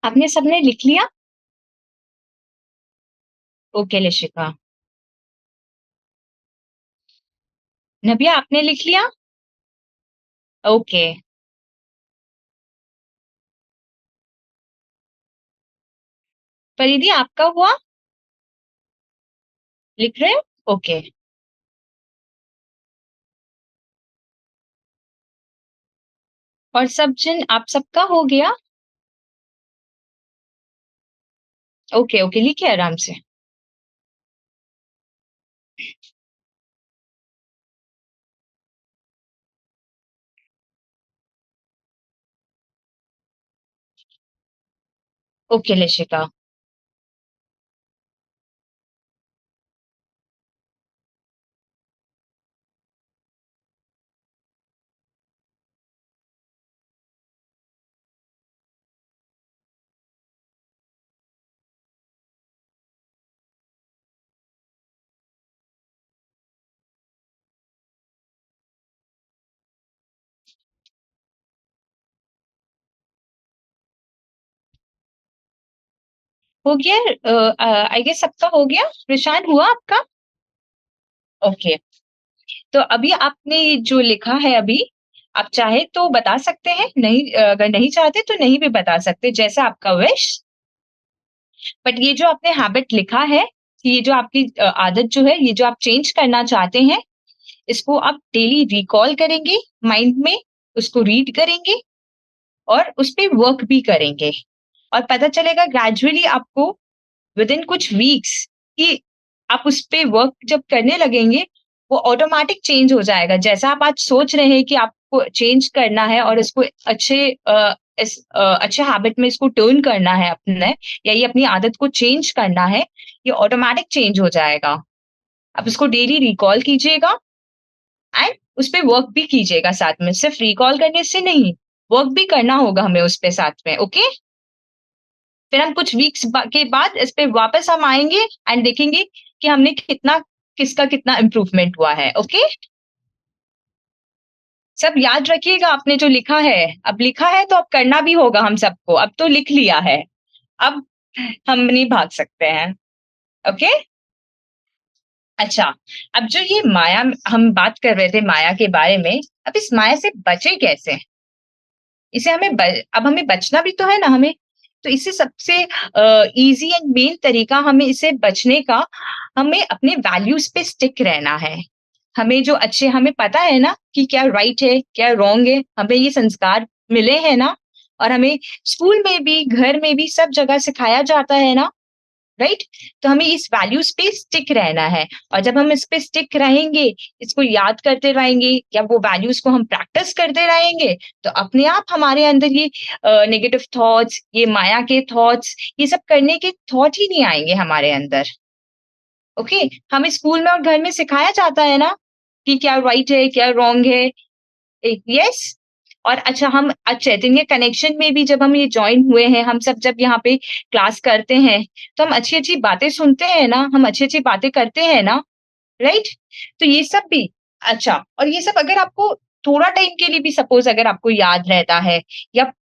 आपने सबने लिख लिया? ओके लिशिका। नबिया आपने लिख लिया? ओके। फरीदी आपका हुआ? लिख रहे हो? ओके। और सब जन आप सबका हो गया? ओके ओके, लिखिए आराम से। ओके लिशिका। हो गया? आई गेस सबका हो गया। प्रशांत, हुआ आपका? ओके। तो अभी आपने जो लिखा है अभी, आप चाहे तो बता सकते हैं, नहीं अगर नहीं चाहते तो नहीं भी बता सकते, जैसा आपका विश। बट ये जो आपने हैबिट लिखा है, ये जो आपकी आदत जो है, ये जो आप चेंज करना चाहते हैं, इसको आप डेली रिकॉल करेंगे माइंड में, उसको रीड करेंगे और उस पे वर्क भी करेंगे। और पता चलेगा ग्रेजुअली आपको विदिन कुछ वीक्स कि आप उस पे वर्क जब करने लगेंगे, वो ऑटोमैटिक चेंज हो जाएगा। जैसा आप आज सोच रहे हैं कि आपको चेंज करना है और इसको अच्छे हैबिट में इसको टर्न करना है अपने, या ये अपनी आदत को चेंज करना है, ये ऑटोमैटिक चेंज हो जाएगा। आप इसको डेली रिकॉल कीजिएगा एंड उस पे वर्क भी कीजिएगा साथ में। सिर्फ रिकॉल करने से नहीं, वर्क भी करना होगा हमें उस पे साथ में, ओके? फिर हम कुछ वीक्स के बाद इस पे वापस हम आएंगे एंड देखेंगे कि हमने किसका कितना इम्प्रूवमेंट हुआ है, ओके? सब याद रखिएगा आपने जो लिखा है। अब लिखा है तो अब करना भी होगा हम सबको। अब तो लिख लिया है, अब हम नहीं भाग सकते हैं, ओके? अच्छा, अब जो ये माया, हम बात कर रहे थे माया के बारे में, अब इस माया से बचे कैसे? इसे अब हमें बचना भी तो है ना हमें। तो इससे सबसे ईज़ी एंड मेन तरीका हमें इससे बचने का, हमें अपने वैल्यूज़ पे स्टिक रहना है। हमें पता है ना कि क्या राइट है, क्या रॉन्ग है, हमें ये संस्कार मिले हैं ना, और हमें स्कूल में भी, घर में भी सब जगह सिखाया जाता है ना, राइट? तो हमें इस वैल्यूज पे स्टिक रहना है। और जब हम इस पे स्टिक रहेंगे, इसको याद करते रहेंगे या वो वैल्यूज को हम प्रैक्टिस करते रहेंगे, तो अपने आप हमारे अंदर ये नेगेटिव थॉट्स, ये माया के थॉट्स, ये सब करने के थॉट ही नहीं आएंगे हमारे अंदर। ओके? हमें स्कूल में और घर में सिखाया जाता है ना कि क्या राइट है, क्या रॉन्ग है। यस। और अच्छा, हम आज चैतन्य कनेक्शन में भी जब हम ये जॉइन हुए हैं, हम सब जब यहाँ पे क्लास करते हैं, तो हम अच्छी-अच्छी बातें सुनते हैं ना, हम अच्छी-अच्छी बातें करते हैं ना, राइट? तो ये सब भी अच्छा, और ये सब अगर आपको थोड़ा टाइम के लिए भी सपोज़ अगर आपको याद रहता है, या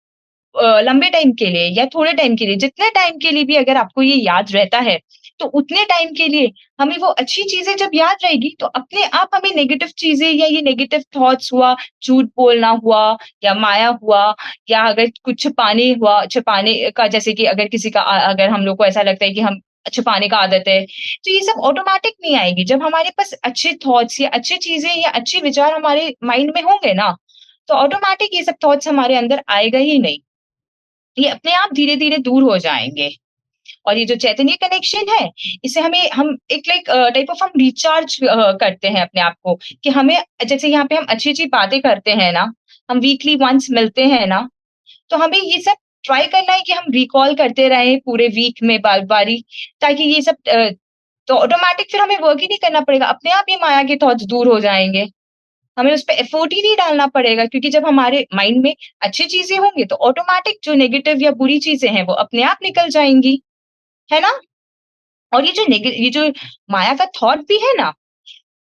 लंबे टाइम के लिए या थोड़े टाइम के लिए, जितने टाइम के लिए भी अगर आपको ये याद रहता है, तो उतने टाइम के लिए हमें वो अच्छी चीज़ें जब याद रहेगी, तो अपने आप हमें नेगेटिव चीज़ें या ये नेगेटिव थॉट्स हुआ, झूठ बोलना हुआ या माया हुआ, या अगर कुछ छुपाने का, जैसे कि अगर किसी का अगर हम लोग को ऐसा लगता है कि हम छुपाने का आदत है, तो ये सब ऑटोमैटिक नहीं आएगी। जब हमारे पास अच्छे थॉट्स या अच्छी चीज़ें या अच्छे विचार हमारे माइंड में होंगे ना, तो ऑटोमैटिक ये सब थॉट्स हमारे अंदर आएगा ही नहीं। ये अपने आप धीरे-धीरे दूर हो जाएँगे। और ये जो चैतन्य कनेक्शन है, इसे हम एक लाइक टाइप ऑफ हम रिचार्ज करते हैं अपने आप को, कि हमें जैसे यहाँ पे हम अच्छी-अच्छी बातें करते हैं ना, हम वीकली वन्स मिलते हैं ना, तो हमें ये सब ट्राई करना है कि हम रिकॉल करते रहें पूरे वीक में बारी-बारी, ताकि ये सब तो ऑटोमैटिक फिर हमें वर्क ही नहीं करना पड़ेगा, अपने आप ये माया के थॉट्स दूर हो जाएँगे। हमें उस पे एफर्ट ही नहीं डालना पड़ेगा, क्योंकि जब हमारे माइंड में अच्छी चीज़ें होंगी, तो ऑटोमैटिक जो नेगेटिव या बुरी चीज़ें हैं, वो अपने आप निकल जाएँगी, है ना? और ये जो माया का थॉट भी है ना,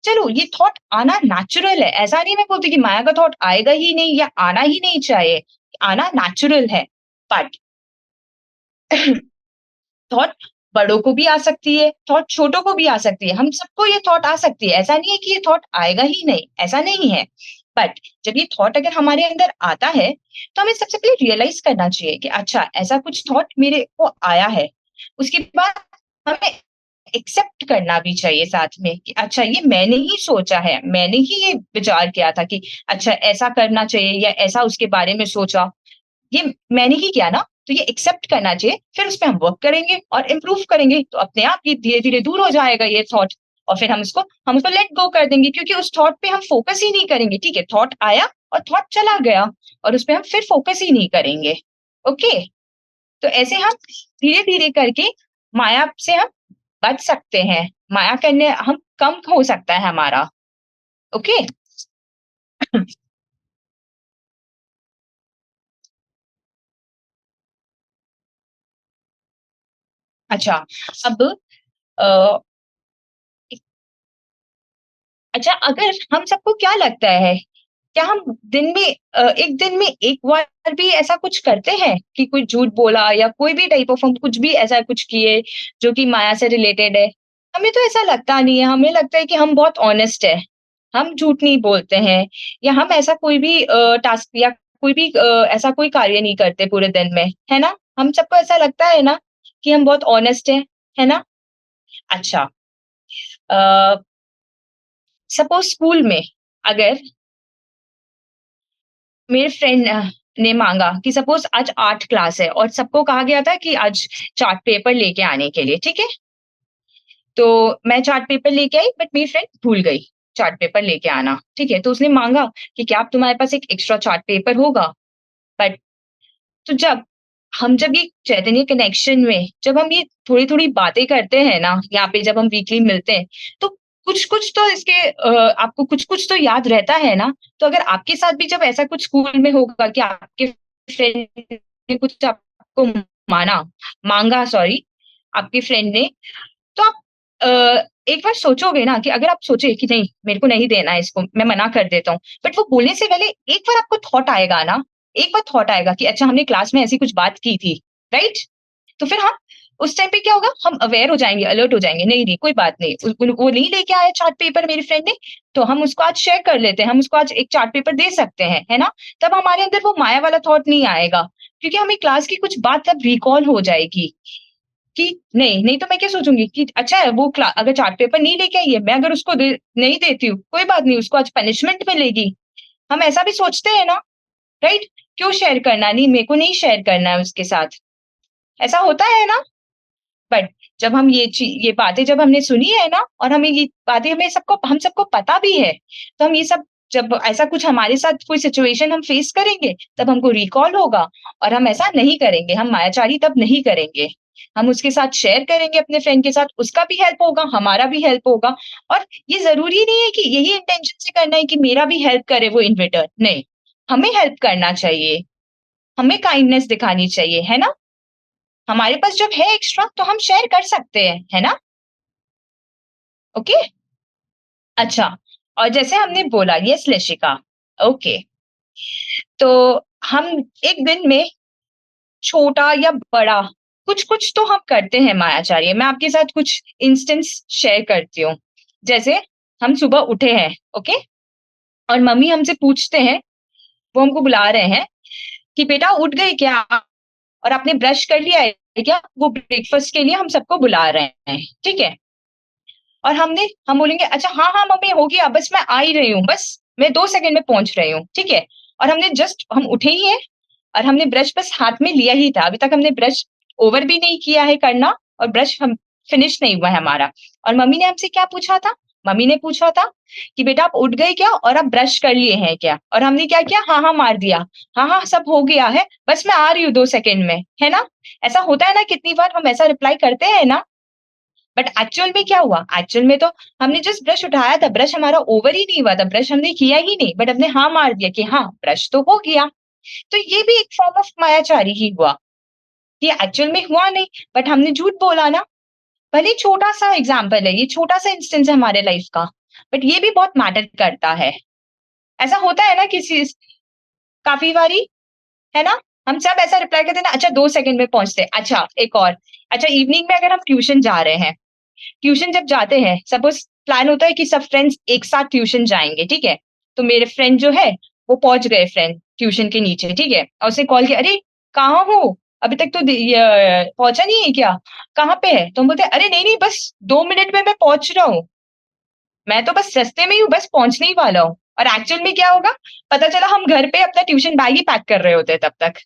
चलो ये थॉट आना नेचुरल है, ऐसा नहीं मैं बोलती कि माया का थॉट आएगा ही नहीं या आना ही नहीं चाहिए, आना नेचुरल है। बट थॉट बड़ों को भी आ सकती है, थॉट छोटों को भी आ सकती है, हम सबको ये थॉट आ सकती है, ऐसा नहीं है कि ये थॉट आएगा ही नहीं, ऐसा नहीं है। बट जब ये थॉट अगर हमारे अंदर आता है, तो हमें सबसे पहले रियलाइज़ करना चाहिए कि अच्छा ऐसा कुछ थॉट मेरे को आया है। उसके बाद हमें एक्सेप्ट करना भी चाहिए साथ में कि अच्छा ये मैंने ही सोचा है, मैंने ही ये विचार किया था कि अच्छा ऐसा करना चाहिए या ऐसा उसके बारे में सोचा। ये मैंने ही किया ना, तो ये एक्सेप्ट करना चाहिए, फिर उसपे हम वर्क करेंगे और इम्प्रूव करेंगे, तो अपने आप ये धीरे-धीरे दूर हो जाएगा ये थॉट, और फिर हम उसको लेट गो कर देंगे, क्योंकि उस थॉट पे हम फोकस ही नहीं करेंगे, ठीक है? थॉट आया और थॉट चला गया, और उसपे हम फिर फोकस ही नहीं करेंगे, ओके? तो ऐसे हम धीरे-धीरे करके माया से हम बच सकते हैं, माया करने हम कम हो सकता है हमारा, ओके? अच्छा, अब अ, अच्छा, अगर हम सबको क्या लगता है क्या हम एक दिन में एक बार भी ऐसा कुछ करते हैं कि कोई झूठ बोला या कोई भी टाइप ऑफ हम कुछ भी ऐसा कुछ किए जो कि माया से रिलेटेड है? हमें तो ऐसा लगता नहीं है, हमें लगता है कि हम बहुत ऑनेस्ट है, हम झूठ नहीं बोलते हैं या हम ऐसा कोई भी टास्क या कोई भी ऐसा कोई कार्य नहीं करते पूरे दिन में, है ना? हम सबको ऐसा लगता है ना कि हम बहुत ऑनेस्ट है ना? अच्छा, अ, सपोज़ स्कूल में अगर मेरे फ्रेंड ने माँगा कि सपोज़ आज आर्ट क्लास है और सबको कहा गया था कि आज चार्ट पेपर लेके आने के लिए, ठीक है? तो मैं चार्ट पेपर लेके आई बट मेरी फ्रेंड भूल गई चार्ट पेपर लेके आना, ठीक है? तो उसने माँगा कि क्या तुम्हारे पास एक एक्स्ट्रा चार्ट पेपर होगा? बट तो जब ये चैतन्य कनेक्शन में जब हम ये थोड़ी-थोड़ी बातें करते हैं ना, यहाँ पे जब हम वीकली मिलते हैं, तो कुछ-कुछ तो आपको कुछ-कुछ तो याद रहता है ना? तो अगर आपके साथ भी जब ऐसा कुछ स्कूल में होगा कि आपके फ्रेंड ने कुछ आपको माँगा सॉरी, आपके फ्रेंड ने, तो आप एक बार सोचोगे ना कि अगर आप सोचे कि नहीं मेरे को नहीं देना है इसको, मैं मना कर देता हूँ। बट वो बोलने से पहले एक बार आपको थॉट आएगा ना, एक बार थॉट आएगा कि अच्छा हमने क्लास में ऐसी कुछ बात की थी, राइट? तो फिर हम उस टाइम पे क्या होगा, हम अवेयर हो जाएँगे, अलर्ट हो जाएँगे, नहीं, नहीं कोई बात नहीं, वो नहीं लेके आया चार्ट पेपर मेरी फ्रेंड ने, तो हम उसको आज शेयर कर लेते हैं, हम उसको आज एक चार्ट पेपर दे सकते हैं, है ना? तब हमारे अंदर वो माया वाला थॉट नहीं आएगा, क्योंकि हमें क्लास की कुछ बात तब रिकॉल हो जाएगी। कि नहीं तो मैं क्या सोचूँगी कि अच्छा है वो अगर चार्ट पेपर नहीं लेके आई है, मैं अगर उसको नहीं देती हूँ, कोई बात नहीं उसको आज पनिशमेंट मिलेगी। हम ऐसा भी सोचते हैं ना, राइट? क्यों शेयर करना? नहीं मेरे को नहीं शेयर करना है उसके साथ। ऐसा होता है ना? बट जब हम ये बातें जब हमने सुनी है ना और हमें ये बातें हम सबको पता भी है, तो हम ये सब जब ऐसा कुछ हमारे साथ कोई सिचुएशन हम फेस करेंगे, तब हमको रिकॉल होगा और हम ऐसा नहीं करेंगे, हम मायाचारी तब नहीं करेंगे। हम उसके साथ शेयर करेंगे अपने फ्रेंड के साथ, उसका भी हेल्प होगा, हमारा भी हेल्प होगा और ये ज़रूरी नहीं है कि यही इंटेंशन से करना है कि मेरा भी हेल्प करे वो इन रिटर्न, नहीं। हमें हेल्प करना चाहिए, हमें काइंडनेस दिखानी चाहिए, है ना? हमारे पास जब है एक्स्ट्रा तो हम शेयर कर सकते हैं, है ना? ओके? अच्छा, और जैसे हमने बोला यस लेशिका, ओके। तो हम एक दिन में छोटा या बड़ा कुछ-कुछ तो हम करते हैं मायाचार्य। मैं आपके साथ कुछ इंस्टेंस शेयर करती हूँ। जैसे हम सुबह उठे हैं, ओके? और मम्मी हमसे पूछते हैं, वो हमको बुला रहे हैं कि बेटा उठ गई क्या? और आपने ब्रश कर लिया है क्या? वो ब्रेकफास्ट के लिए हम सबको बुला रहे हैं, ठीक है? और हम बोलेंगे अच्छा हाँ मम्मी हो गया बस मैं आ ही रही हूँ, बस मैं 2 सेकंड में पहुँच रही हूँ, ठीक है? और हम उठे ही हैं और हमने ब्रश बस हाथ में लिया ही था। अभी तक हमने ब्रश ओवर भी नहीं किया है करना और ब्रश हम फिनिश नहीं हुआ है हमारा। और मम्मी ने हमसे क्या पूछा था? मम्मी ने पूछा था कि बेटा आप उठ गए क्या और आप ब्रश कर लिए हैं क्या? और हमने क्या किया? हाँ मार दिया। हाँ सब हो गया है, बस मैं आ रही हूँ 2 सेकंड में, है ना? ऐसा होता है ना कितनी बार हम ऐसा रिप्लाई करते हैं ना? बट एक्चुअल में क्या हुआ? एक्चुअल में तो हमने जस्ट ब्रश उठाया था, ब्रश हमारा ओवर ही नहीं हुआ था, ब्रश हमने किया ही नहीं, बट हमने हाँ मार दिया कि हाँ, ब्रश तो हो गया। तो ये भी एक फॉर्म ऑफ मायाचारी ही हुआ, कि एक्चुअल में हुआ नहीं, बट हमने झूठ बोला ना। भले ही छोटा-सा एग्ज़ाम्पल है, ये छोटा-सा इंस्टेंस है हमारे लाइफ़ का, बट ये भी बहुत मैटर करता है। ऐसा होता है ना काफ़ी बारी, है ना? हम सब ऐसा रिप्लाई करते हैं ना, अच्छा 2 सेकंड में पहुँचते हैं। अच्छा, एक और, अच्छा इवनिंग में अगर हम ट्यूशन जा रहे हैं, ट्यूशन जब जाते हैं, सपोज़ प्लान होता है कि सब फ्रेंड्स एक साथ ट्यूशन जाएँगे, ठीक है? तो मेरे फ्रेंड जो है, वो पहुँच गए फ्रेंड ट्यूशन के नीचे, ठीक है? और उसने कॉल किया, "अरे! कहाँ हो? अभी तक तो पहुँचा नहीं है क्या? कहाँ पे है?" तो हम बोलते हैं, "अरे! नहीं, बस 2 मिनट में मैं पहुँच रहा हूँ। मैं तो बस रास्ते में ही हूँ, बस पहुँचने ही वाला हूँ।" और एक्चुअल में क्या होगा? पता चला हम घर पे अपना ट्यूशन बैग ही पैक कर रहे होते हैं तब तक।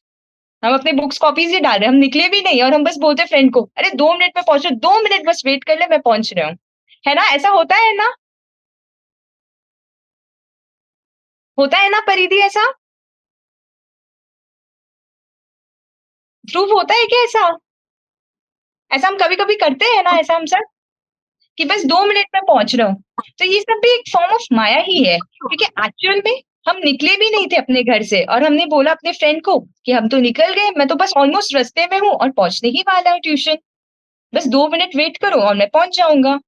हम अपने बुक्स कॉपीज़ ही डाल रहे हैं, हम निकले भी नहीं और हम बस बोलते हैं फ्रेंड को, "अरे 2 मिनट में पहुँच रहा हूँ, 2 मिनट बस वेट कर ले मैं पहुँच रहा हूँ।" है ना? ऐसा होता है ना? होता है ना परिधि ऐसा? ध्रुव होता है क्या ऐसा? ऐसा हम कभी-कभी करते हैं ना ऐसा हम सब? कि बस 2 मिनट में पहुँच रहा हूँ। तो ये सब भी एक फॉर्म ऑफ माया ही है, क्योंकि एक्चुअल में हम निकले भी नहीं थे अपने घर से और हमने बोला अपने फ्रेंड को कि हम तो निकल गए, मैं तो बस ऑलमोस्ट रास्ते में हूँ और पहुँचने ही वाला हूँ ट्यूशन। बस 2 मिनट वेट करो और मैं पहुँच जाऊँगा।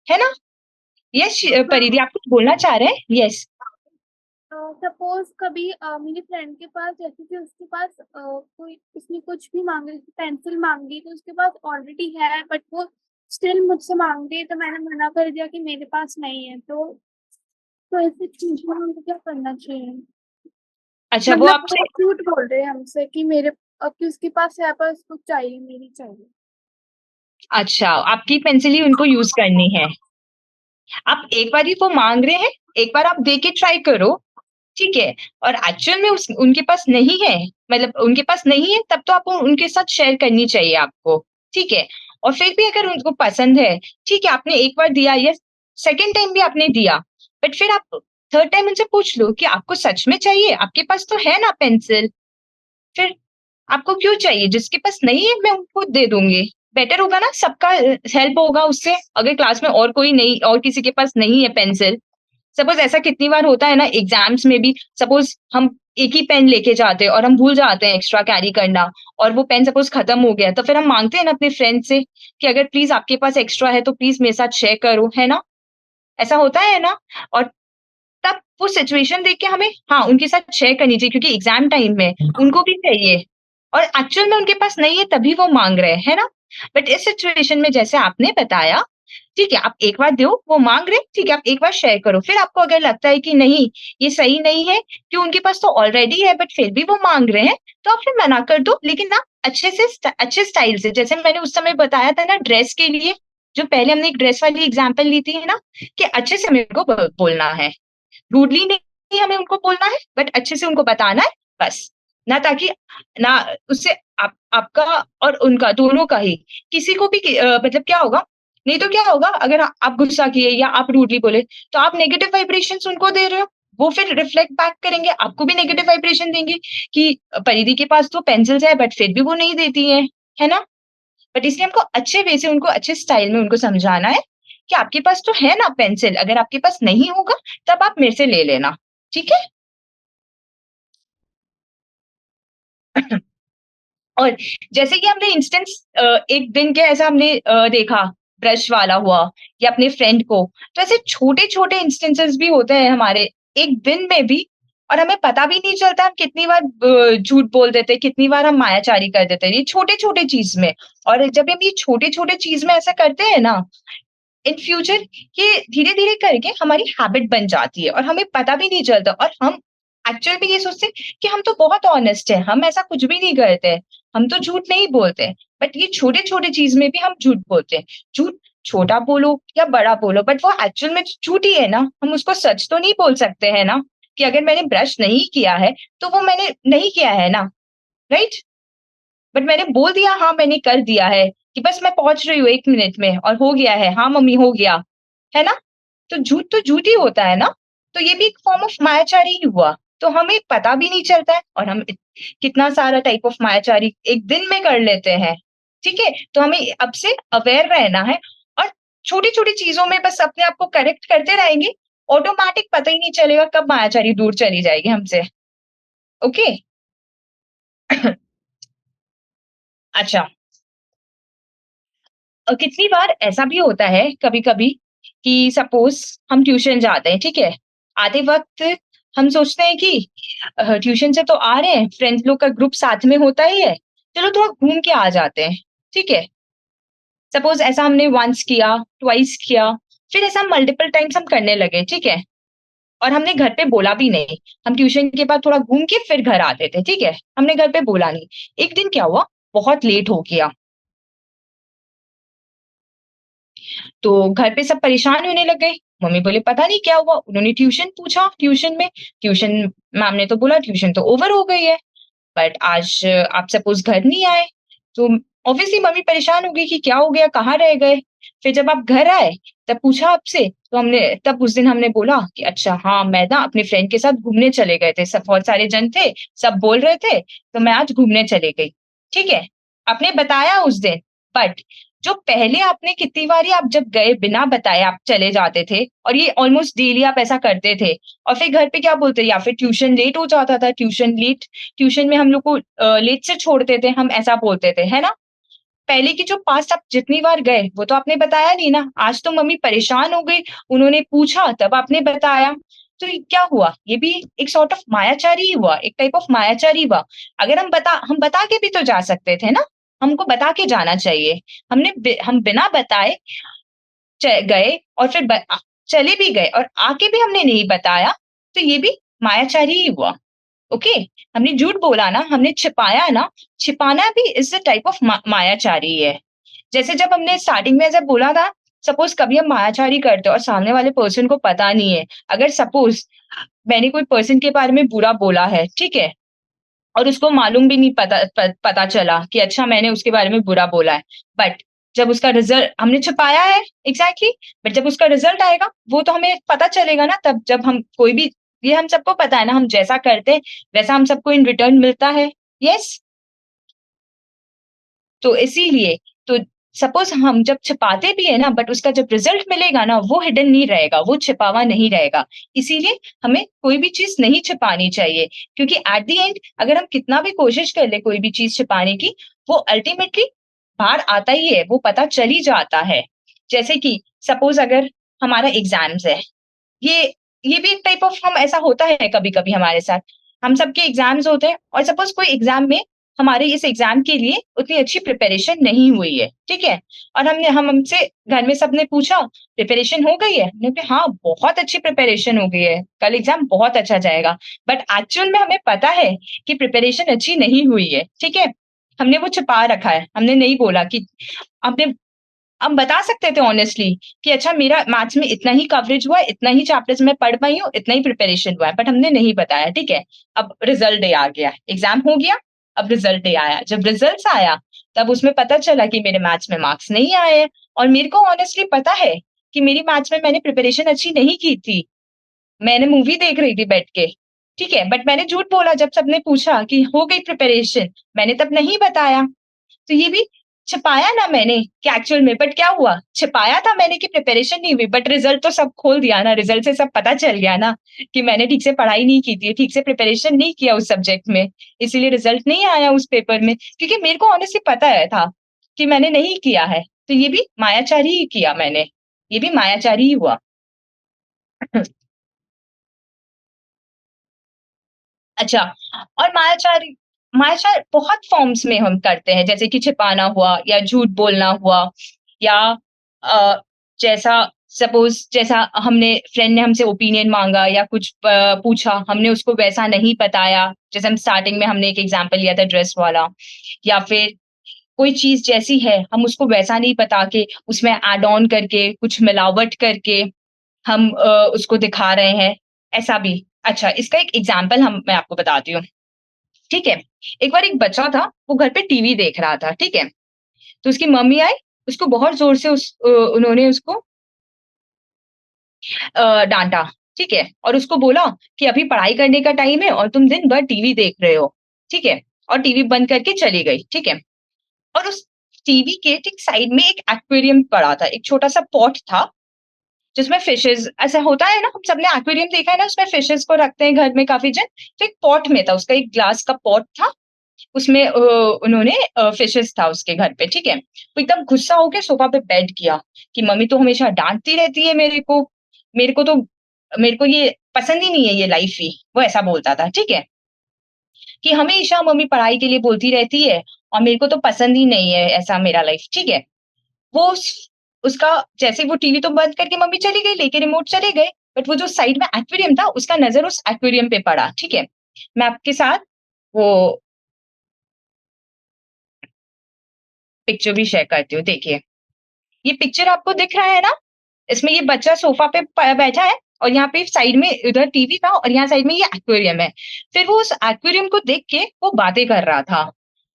है ना? यस परिधि आप कुछ बोलना चाह रहे हैं? यस। सपोज कभी मेरी फ्रेंड के पास, जैसे कि उसके पास कोई उसने कुछ भी मांगा, जैसे पेंसिल मांगी तो उसके पास ऑलरेडी है, बट वो स्टिल मुझसे मांग रही है, तो मैंने मना कर दिया कि मेरे पास नहीं है। तो ऐसे चीज में हमको क्या करना चाहिए? अच्छा, वो मतलब आपसे वो झूठ बोल रहे हैं हमसे कि मेरे कि उसके पास है पर उसको चाहिए, मेरी चाहिए। अच्छा, आपकी पेंसिल ही उनको यूज़ करनी है। आप एक बार ही वो माँग रहे हैं, एक बार आप दे के ट्राई करो, ठीक है? और एक्चुअल में उस उनके पास नहीं है, मतलब उनके पास नहीं है, तब तो आपको उनके साथ शेयर करनी चाहिए आपको, ठीक है? और फिर भी अगर उनको पसंद है, ठीक है, आपने एक बार दिया या सेकंड टाइम भी आपने दिया, बट फिर आप थर्ड टाइम उनसे पूछ लो कि आपको सच में चाहिए? आपके पास तो है ना पेंसिल, फिर आपको क्यों चाहिए? जिसके पास नहीं है मैं उनको दे दूँगी। बेटर होगा ना, सबका हेल्प होगा उससे। अगर क्लास में और कोई नहीं, और किसी के पास नहीं है पेंसिल, सपोज़ ऐसा कितनी बार होता है ना एग्ज़ाम्स में भी, सपोज़ हम एक ही पेन लेके जाते हैं और हम भूल जाते हैं एक्स्ट्रा कैरी करना, और वो पेन सपोज़ खत्म हो गया, तो फिर हम माँगते हैं ना अपने फ्रेंड से कि अगर प्लीज़ आपके पास एक्स्ट्रा है तो प्लीज़ मेरे साथ शेयर करो, है ना? ऐसा होता है ना? और तब वो सिचुएशन देख के हमें, हाँ, उनके साथ शेयर करनी चाहिए, क्योंकि एग्ज़ाम टाइम में उनको भी चाहिए और एक्चुअल में उनके पास नहीं है तभी वो माँग रहे हैं, है ना? बट इस सिचुएशन में जैसे आपने बताया, ठीक है, आप एक बार दो, वो माँग रहे हैं, ठीक है, आप एक बार शेयर करो। फिर आपको अगर लगता है कि नहीं, ये सही नहीं है, कि उनके पास तो ऑलरेडी है बट फिर भी वो माँग रहे हैं, तो आप फिर मना कर दो, लेकिन ना अच्छे स्टाइल से। जैसे मैंने उस समय बताया था ना ड्रेस के लिए, जो पहले हमने एक ड्रेस वाली एग्ज़ाम्पल ली थी ना, कि अच्छे से मेरे को बोलना है। रूडली नहीं हमें उनको बोलना है, बट अच्छे से उनको बताना है, बस। ना ताकि ना उससे आपका और उनका दोनों का ही किसी को भी मतलब क्या होगा, नहीं तो क्या होगा, अगर आप गुस्सा किए या आप रूडली बोले, तो आप नेगेटिव वाइब्रेशंस उनको दे रहे हो। वो फिर रिफ्लेक्ट बैक करेंगे, आपको भी नेगेटिव वाइब्रेशन देंगे कि परिधि के पास तो पेंसिल्स है बट फिर भी वो नहीं देती है ना? बट इसलिए हमको अच्छे वे से उनको अच्छे स्टाइल में उनको समझाना है कि आपके पास तो है ना पेंसिल, अगर आपके पास नहीं होगा तब आप मेरे से ले लेना, ठीक है? और जैसे कि हमने इंस्टेंस एक दिन के ऐसा हमने देखा, ब्रश वाला हुआ या अपने फ्रेंड को, तो ऐसे छोटे-छोटे इंस्टेंसेस भी होते हैं हमारे एक दिन में भी, और हमें पता भी नहीं चलता हम कितनी बार झूठ बोल देते हैं, कितनी बार हम मायाचारी कर देते हैं, ये छोटे-छोटे चीज़ में। और जब हम ये छोटे-छोटे चीज़ में ऐसा करते हैं ना, इन फ्यूचर ये धीरे-धीरे करके हमारी हैबिट बन जाती है और हमें पता भी नहीं चलता, और हम एक्चुअल में ये सोचते हैं कि हम तो बहुत ऑनेस्ट हैं, हम ऐसा कुछ भी नहीं करते हैं, हम तो झूठ नहीं बोलते हैं। बट ये छोटे-छोटे चीज़ में भी हम झूठ बोलते हैं। झूठ छोटा बोलो या बड़ा बोलो, बट वो एक्चुअल में झूठ ही है ना, हम उसको सच तो नहीं बोल सकते हैं ना, कि अगर मैंने ब्रश नहीं किया है, तो वो मैंने नहीं किया है ना, राइट? बट मैंने बोल दिया हाँ, मैंने कर दिया है, कि बस मैं पहुँच रही हूँ 1 मिनट में और हो गया है, हाँ मम्मी हो गया, है ना? तो झूठ ही होता है ना? तो ये भी एक फॉर्म ऑफ मायाचारी ही हुआ। तो हमें पता भी नहीं चलता है और हम कितना सारा टाइप ऑफ मायाचारी एक दिन में कर लेते हैं, ठीक है? तो हमें अब से अवेयर रहना है और छोटी-छोटी चीज़ों में बस अपने आप को करेक्ट करते रहेंगे, ऑटोमैटिक पता ही नहीं चलेगा कब मायाचारी दूर चली जाएगी हमसे, ओके? अच्छा, कितनी बार ऐसा भी होता है कभी-कभी कि सपोज़ हम ट्यूशन जाते हैं, ठीक है? आते वक़्त हम सोचते हैं कि ट्यूशन से तो आ रहे हैं, फ्रेंड्स लोग का ग्रुप साथ में होता ही है, चलो थोड़ा घूम के आ जाते हैं, ठीक है? सपोज़ ऐसा हमने वन्स किया, ट्वाइस किया, फिर ऐसा मल्टीपल टाइम्स हम करने लगे, ठीक है? और हमने घर पे बोला भी नहीं, हम ट्यूशन के बाद थोड़ा घूम के फिर घर आते थे, ठीक है? हमने घर पे बोला नहीं। एक दिन क्या हुआ, बहुत लेट हो गया। तो घर पे सब परेशान होने लग गए। मम्मी बोले पता नहीं क्या हुआ? उन्होंने ट्यूशन पूछा, ट्यूशन में, ट्यूशन मैम ने तो बोला ट्यूशन तो ओवर हो गई है, बट आज आप सपोज़ घर नहीं आए। तो ऑब्वियसली मम्मी परेशान हो गई कि क्या हो गया? कहाँ रह गए? फिर जब आप घर आए, तब पूछा आपसे, तो हमने तब उस दिन हमने बोला कि अच्छा हाँ, मैं ना अपने फ्रेंड के साथ घूमने चले गए थे। सब बहुत सारे जन थे, सब बोल रहे थे, तो मैं आज घूमने चले गई। ठीक है? आपने बताया उस दिन, बट जो पहले आपने कितनी बारी आप जब गए बिना बताए आप चले जाते थे और ये ऑलमोस्ट डेली आप ऐसा करते थे, और फिर घर पे क्या बोलते, या फिर ट्यूशन लेट हो जाता था, ट्यूशन में हम लोग को लेट से छोड़ते थे, हम ऐसा बोलते थे, है ना? पहले की जो पास्ट आप जितनी बार गए, वो तो आपने बताया नहीं ना। आज तो मम्मी परेशान हो गई, उन्होंने पूछा तब आपने बताया। तो ये क्या हुआ? ये भी एक सॉर्ट ऑफ मायाचारी ही हुआ, एक टाइप ऑफ मायाचारी हुआ। अगर हम बता के भी तो जा सकते थे ना, हमको बता के जाना चाहिए। हम बिना बताए गए और फिर चले भी गए और आके भी हमने नहीं बताया, तो ये भी मायाचारी ही हुआ। ओके, हमने झूठ बोला ना, हमने छिपाया ना, छिपाना भी इज अ टाइप ऑफ मायाचारी है। जैसे जब हमने स्टार्टिंग में जब बोला था, सपोज कभी हम मायाचारी करते हैं और सामने वाले पर्सन को पता नहीं है, अगर सपोज मैंने कोई पर्सन के बारे में बुरा बोला है, ठीक है, और उसको मालूम भी नहीं पता चला कि अच्छा मैंने उसके बारे में बुरा बोला है, बट जब उसका रिजल्ट हमने छुपाया है, एग्जैक्टली, बट जब उसका रिजल्ट आएगा वो तो हमें पता चलेगा ना, तब जब हम कोई भी, ये हम सबको पता है ना, हम जैसा करते हैं वैसा हम सबको इन रिटर्न मिलता है। यस, तो इसीलिए तो सपोज हम जब छिपाते भी है ना, बट उसका जब रिजल्ट मिलेगा ना, वो हिडन नहीं रहेगा, वो छिपावा नहीं रहेगा। इसीलिए हमें कोई भी चीज नहीं छिपानी चाहिए, क्योंकि एट द एंड अगर हम कितना भी कोशिश कर ले कोई भी चीज छिपाने की, वो अल्टीमेटली बाहर आता ही है, वो पता चल ही जाता है। जैसे कि सपोज अगर हमारा एग्जाम्स है, ये ये भी एक टाइप ऑफ, हम ऐसा होता है कभी कभी हमारे साथ, हम सबके एग्जाम्स होते हैं और सपोज कोई एग्जाम में हमारे इस एग्जाम के लिए उतनी अच्छी प्रिपरेशन नहीं हुई है, ठीक है, और हमसे घर में सबने पूछा प्रिपरेशन हो गई है, हमने कहा हाँ बहुत अच्छी प्रिपरेशन हो गई है, कल एग्जाम बहुत अच्छा जाएगा, बट एक्चुअल में हमें पता है कि प्रिपरेशन अच्छी नहीं हुई है, ठीक है, हमने वो छुपा रखा है, हमने नहीं बोला कि हमने, हम बता सकते थे ऑनेस्टली कि अच्छा मेरा मैथ्स में इतना ही कवरेज हुआ है, इतना ही चैप्टर्स में पढ़ पाई हूँ, इतना ही प्रिपरेशन हुआ है, बट हमने नहीं बताया, ठीक है। अब रिजल्ट डे आ गया, एग्जाम हो गया, अब रिजल्ट डे आया, जब रिजल्ट आया तब उसमें पता चला कि मेरे मैथ्स में मार्क्स नहीं आए हैं, और मेरे को ऑनेस्टली पता है कि मेरी मैथ्स में मैंने प्रिपरेशन अच्छी नहीं की थी, मैंने मूवी देख रही थी बैठ के, ठीक है, बट मैंने झूठ बोला जब सबने पूछा कि हो गई प्रिपरेशन, मैंने तब नहीं बताया, तो ये भी छिपाया ना मैंने कि एक्चुअल में, बट क्या हुआ, छिपाया था मैंने कि प्रिपरेशन नहीं हुई, बट रिजल्ट तो सब खोल दिया ना, रिजल्ट से सब पता चल गया ना कि मैंने ठीक से पढ़ाई नहीं की थी, ठीक से प्रिपरेशन नहीं किया उस सब्जेक्ट में, इसीलिए रिजल्ट नहीं आया उस पेपर में, क्योंकि मेरे को ऑनेस्टली पता है था कि मैंने नहीं किया है, तो ये भी मायाचारी ही किया मैंने, ये भी मायाचारी ही हुआ। अच्छा, और मायाचार बहुत फॉर्म्स में हम करते हैं, जैसे कि छिपाना हुआ या झूठ बोलना हुआ, या जैसा सपोज जैसा हमने फ्रेंड ने हमसे ओपिनियन मांगा या कुछ पूछा, हमने उसको वैसा नहीं बताया, जैसे हम स्टार्टिंग में हमने एक एग्जांपल लिया था ड्रेस वाला, या फिर कोई चीज जैसी है हम उसको वैसा नहीं बता के उसमें एड ऑन करके कुछ मिलावट करके हम उसको दिखा रहे हैं, ऐसा भी। अच्छा, इसका एक एग्जाम्पल मैं आपको बताती हूँ, ठीक है। एक बार एक बच्चा था, वो घर पे टीवी देख रहा था, ठीक है, तो उसकी मम्मी आई, उसको बहुत जोर से उन्होंने उसको डांटा, ठीक है, और उसको बोला कि अभी पढ़ाई करने का टाइम है और तुम दिन भर टीवी देख रहे हो, ठीक है, और टीवी बंद करके चली गई, ठीक है, और उस टीवी के ठीक साइड में एक एक्वेरियम पड़ा था, एक छोटा सा पॉट था जिसमें फिशेस, ऐसा होता है ना, हम सबने एक्वेरियम देखा है ना, उसमें फिशेस को रखते हैं घर में काफी जन, तो एक पॉट में था, उसका एक ग्लास का पॉट था, उसमें उन्होंने फिशेस था उसके घर पे, ठीक है, वो एकदम गुस्सा होके सोफा पे बैठ गया कि मम्मी तो हमेशा डांटती रहती है मेरे को तो मेरे को ये पसंद ही नहीं है, ये लाइफ ही, वो ऐसा बोलता था, ठीक है, कि हमेशा मम्मी पढ़ाई के लिए बोलती रहती है और मेरे को तो पसंद ही नहीं है ऐसा मेरा लाइफ, ठीक है। वो उसका जैसे वो टीवी तो बंद करके मम्मी चली गई, लेके रिमोट चले गए, बट वो जो साइड में एक्वेरियम था उसका नजर उस एक्वेरियम पे पड़ा, ठीक है। मैं आपके साथ वो पिक्चर भी शेयर करती हूँ, देखिए, ये पिक्चर आपको दिख रहा है ना, इसमें ये बच्चा सोफा पे बैठा है और यहाँ पे साइड में इधर टीवी था और यहाँ साइड में ये एक्वेरियम है, फिर वो उस एक्वेरियम को देख के वो बातें कर रहा था,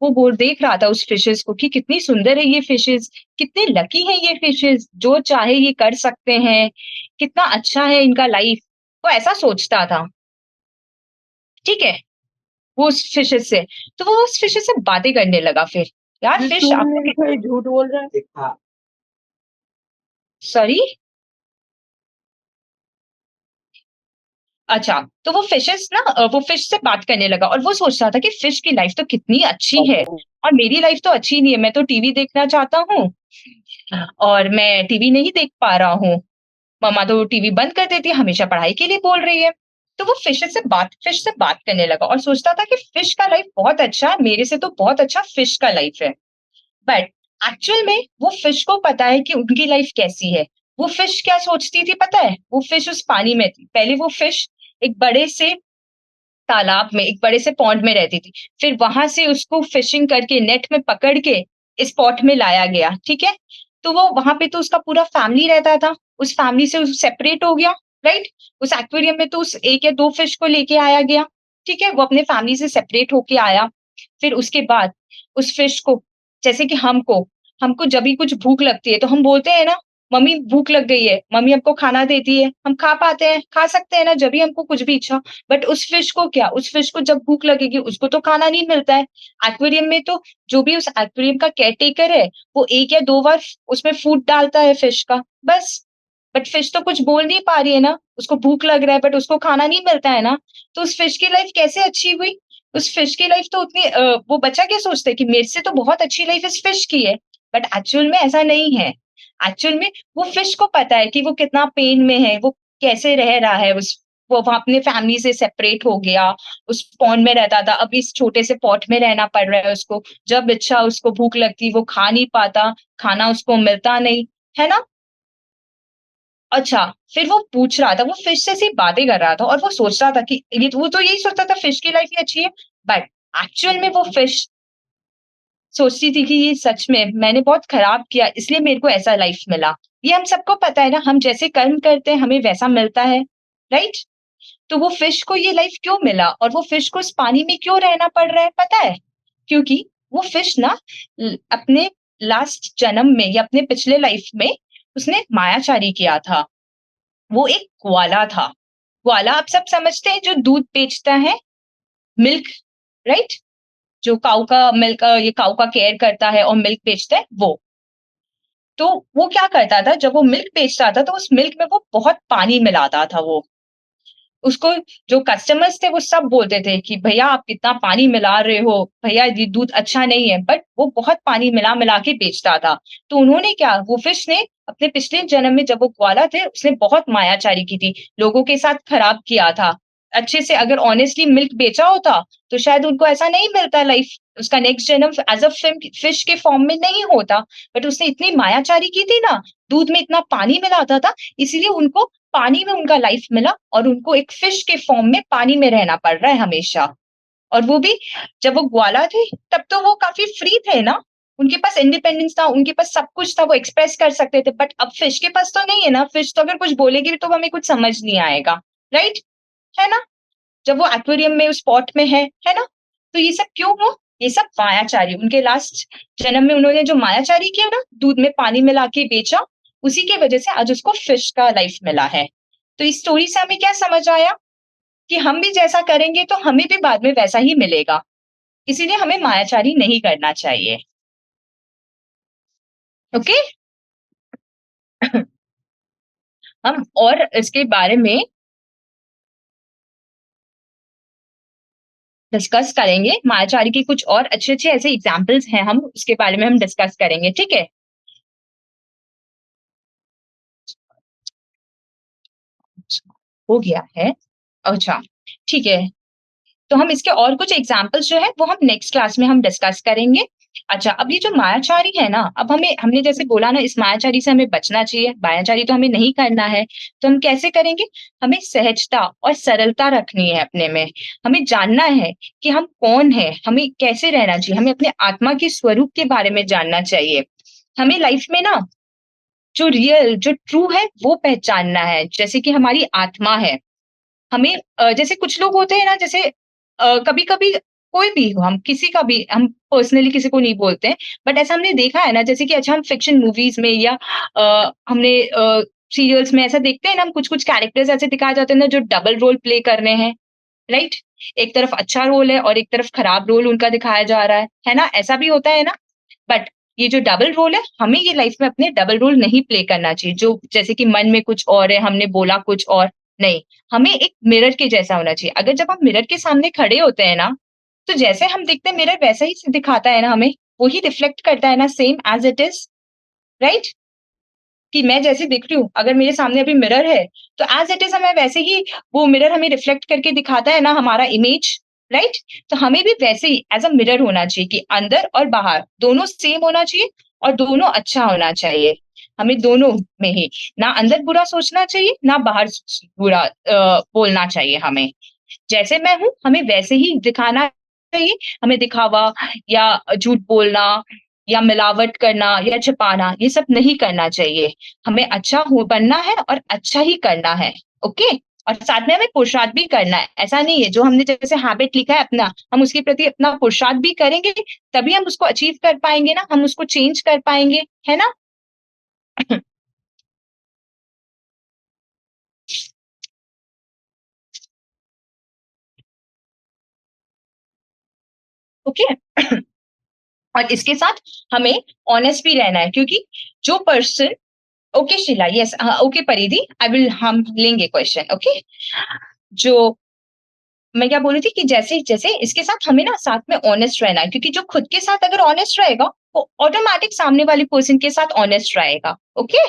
वो बोल देख रहा था उस फिशेस को कि कितनी सुंदर है ये फिशेस, कितने लकी है ये फिशेस, जो चाहे ये कर सकते हैं, कितना अच्छा है इनका लाइफ, वो ऐसा सोचता था, ठीक है, वो उस फिशेस से, तो वो उस फिशेस से बातें करने लगा, फिर यार ये फिश 2 आपको, मिनट में झूठ बोल रहा है। देखा सॉरी, अच्छा, तो वो फिशेस ना वो फिश से बात करने लगा और वो सोच रहा था कि फिश की लाइफ तो कितनी अच्छी है और मेरी लाइफ तो अच्छी नहीं है, मैं तो टीवी देखना चाहता हूँ और मैं टीवी नहीं देख पा रहा हूँ, मम्मा तो टीवी बंद कर देती है, हमेशा पढ़ाई के लिए बोल रही है। तो वो फिश से बात करने लगा और सोचता था कि फिश का लाइफ बहुत अच्छा है, मेरे से तो बहुत अच्छा फिश का लाइफ है। बट एक्चुअल में वो फिश को पता है कि उनकी लाइफ कैसी है। वो फिश क्या सोचती थी पता है? वो फिश उस पानी में थी। पहले वो फिश एक बड़े से तालाब में, एक बड़े से पॉन्ड में रहती थी। फिर वहां से उसको फिशिंग करके नेट में पकड़ के इस पॉट में लाया गया, ठीक है? तो वो वहां पे तो उसका पूरा फैमिली रहता था, उस फैमिली से सेपरेट हो गया, राइट? उस एक्वेरियम में तो उस 1 या 2 फिश को लेके आया गया, ठीक है? वो अपने फैमिली से सेपरेट होके आया। फिर उसके बाद उस फिश को, जैसे कि हमको जब भी कुछ भूख लगती है तो हम बोलते हैं ना, मम्मी भूख लग गई है, मम्मी हमको खाना देती है, हम खा पाते हैं, खा सकते हैं ना जब भी हमको कुछ भी इच्छा। बट उस फिश को क्या? उस फिश को जब भूख लगेगी उसको तो खाना नहीं मिलता है। एक्वेरियम में तो जो भी उस एक्वेरियम का केयरटेकर है, वो 1 या 2 बार उसमें फूड डालता है फिश का, बस। बट फिश तो कुछ बोल नहीं पा रही है ना, उसको भूख लग रहा है बट उसको खाना नहीं मिलता है ना, तो उस फिश की लाइफ कैसे अच्छी हुई? उस फिश की लाइफ तो उतनी वो बच्चा क्या सोचता है कि मेरे से तो बहुत अच्छी लाइफ इस फिश की है, बट एक्चुअल में ऐसा नहीं है। एक्चुअल में वो फिश को पता है कि वो कितना पेन में है, वो कैसे रह रहा है, उस वो वहाँ अपने फैमिली से सेपरेट हो गया, उस पॉन्ड में रहता था, अब इस छोटे से पॉट में रहना पड़ रहा है उसको। जब इच्छा उसको भूख लगती, वो खा नहीं पाता, खाना उसको मिलता नहीं, है ना? अच्छा, फिर वो पूछ रहा था, वो फिश से सिर्फ बातें कर रहा था और वो सोच रहा था कि ये वो तो यही सोचता था फिश की लाइफ ही अच्छी है, बट एक्चुअल में वो फिश सोचती थी कि ये सच में मैंने बहुत खराब किया इसलिए मेरे को ऐसा लाइफ मिला। ये हम सबको पता है ना, हम जैसे कर्म करते हैं हमें वैसा मिलता है, राइट? तो वो फिश को ये लाइफ क्यों मिला और वो फिश को इस पानी में क्यों रहना पड़ रहा है पता है? क्योंकि वो फिश ना अपने लास्ट जन्म में या अपने पिछले लाइफ में उसने मायाचारी किया था। वो एक ग्वाला था। ग्वाला आप सब समझते हैं, जो दूध बेचता है, मिल्क, राइट? जो काऊ का मिल्क, ये काऊ का केयर करता है और मिल्क बेचता है वो। तो वो क्या करता था, जब वो मिल्क बेचता था तो उस मिल्क में वो बहुत पानी मिलाता था वो। उसको जो कस्टमर्स थे वो सब बोलते थे कि भैया आप कितना पानी मिला रहे हो, भैया ये दूध अच्छा नहीं है, बट वो बहुत पानी मिला-मिला के बेचता था। तो उन्होंने क्या, वो फिश ने अपने पिछले जन्म में जब वो ग्वाला थे, उसने बहुत मायाचारी की थी, लोगों के साथ खराब किया था। अच्छे से अगर ऑनेस्टली मिल्क बेचा होता, तो शायद उनको ऐसा नहीं मिलता लाइफ, उसका नेक्स्ट जन्म एज़ अ फिश के फॉर्म में नहीं होता। बट उसने इतनी मायाचारी की थी ना, दूध में इतना पानी मिलाता था, इसीलिए उनको पानी में उनका लाइफ मिला और उनको एक फिश के फॉर्म में पानी में रहना पड़ रहा है हमेशा। और वो भी जब वो ग्वाला थे, तब तो वो काफ़ी फ्री थे ना, उनके पास इंडिपेंडेंस था, उनके पास सब कुछ था, वो एक्सप्रेस कर सकते थे। बट अब फिश के पास तो नहीं है ना, फिश तो अगर कुछ बोलेगी भी तो हमें कुछ समझ नहीं आएगा, राइट? है ना? जब वो एक्वेरियम में उस पॉट में है ना? तो ये सब क्यों हुआ? ये सब मायाचारी, उनके लास्ट जन्म में उन्होंने जो मायाचारी किया ना, दूध में पानी मिला के बेचा, उसी की वजह से आज उसको फिश का लाइफ मिला है। तो इस स्टोरी से हमें क्या समझ आया? कि हम भी जैसा करेंगे तो हमें भी बाद में वैसा ही मिलेगा। इसीलिए हमें मायाचारी नहीं करना चाहिए। ओके? हम और इसके बारे में डिस्कस करेंगे। मायाचारी के कुछ और अच्छे-अच्छे ऐसे एग्ज़ाम्पल्स हैं, हम उसके बारे में हम डिस्कस करेंगे, ठीक है? हो गया है। अच्छा, ठीक है। तो हम इसके और कुछ एग्ज़ाम्पल्स जो हैं वो हम नेक्स्ट क्लास में हम डिस्कस करेंगे। अच्छा, अब ये जो मायाचारी है ना, अब हमने जैसे बोला ना, इस मायाचारी से हमें बचना चाहिए, मायाचारी तो हमें नहीं करना है। तो हम कैसे करेंगे? हमें सहजता और सरलता रखनी है अपने में। हमें जानना है कि हम कौन हैं, हमें कैसे रहना चाहिए, हमें अपने आत्मा के स्वरूप के बारे में जानना चाहिए। हमें लाइफ़ में ना जो रियल, जो ट्रू है वो पहचानना है, जैसे कि हमारी आत्मा है। हमें जैसे कुछ लोग होते हैं ना, जैसे कभी-कभी कोई भी हो, हम किसी का भी, हम पर्सनली किसी को नहीं बोलते हैं, बट ऐसा हमने देखा है ना, जैसे कि अच्छा हम फिक्शन मूवीज़ में या हमने सीरियल्स में ऐसा देखते हैं ना, हम कुछ-कुछ कैरेक्टर्स ऐसे दिखाए जाते हैं ना जो डबल रोल प्ले कर रहे हैं, राइट? एक तरफ अच्छा रोल है और एक तरफ खराब रोल उनका दिखाया जा रहा है ना? ऐसा भी होता है ना? बट ये जो डबल रोल है, हमें ये लाइफ में अपने डबल रोल नहीं प्ले करना चाहिए, जो जैसे कि मन में कुछ और है, हमने बोला कुछ और, नहीं। हमें एक मिरर के जैसा होना चाहिए। अगर जब हम मिरर के सामने खड़े होते हैं ना, तो जैसे हम दिखते हैं मिरर वैसा ही दिखाता है ना हमें, वही रिफ्लेक्ट करता है ना, same as it is, right? कि मैं जैसे दिख रही हूँ, अगर मेरे सामने अभी मिरर है, तो एज़ इट इज़ हमें वैसे ही वो मिरर हमें रिफ्लेक्ट करके दिखाता है ना हमारा इमेज, राइट? तो हमें भी वैसे ही एज़ अ मिरर होना चाहिए कि अंदर और बाहर दोनों सेम होना चाहिए और दोनों अच्छा होना चाहिए। हमें दोनों में ही, ना अंदर बुरा सोचना चाहिए, ना बाहर बुरा बोलना चाहिए हमें। जैसे मैं हूँ, हमें वैसे ही दिखाना चाहिए, हमें दिखावा या झूठ बोलना या मिलावट करना या छिपाना, ये सब नहीं करना चाहिए। हमें अच्छा हो बनना है और अच्छा ही करना है, ओके? और साथ में हमें पुरुषार्थ भी करना है। ऐसा नहीं है, जो हमने जैसे हैबिट लिखा है अपना, हम उसके प्रति अपना पुरुषार्थ भी करेंगे, तभी हम उसको अचीव कर पाएँगे ना, हम उसको चेंज कर पाएँगे, है ना? ओके? और इसके साथ हमें ऑनेस्ट भी रहना है क्योंकि जो person okay Sheela, yes okay Paridhi, I will हम लेंगे क्वेश्चन, ओके? जो मैं क्या बोल रही थी कि जैसे इसके साथ हमें ना साथ में ऑनेस्ट रहना है क्योंकि जो खुद के साथ अगर ऑनेस्ट रहेगा, वो ऑटोमैटिक सामने वाले पर्सन के साथ ऑनेस्ट रहेगा, ओके?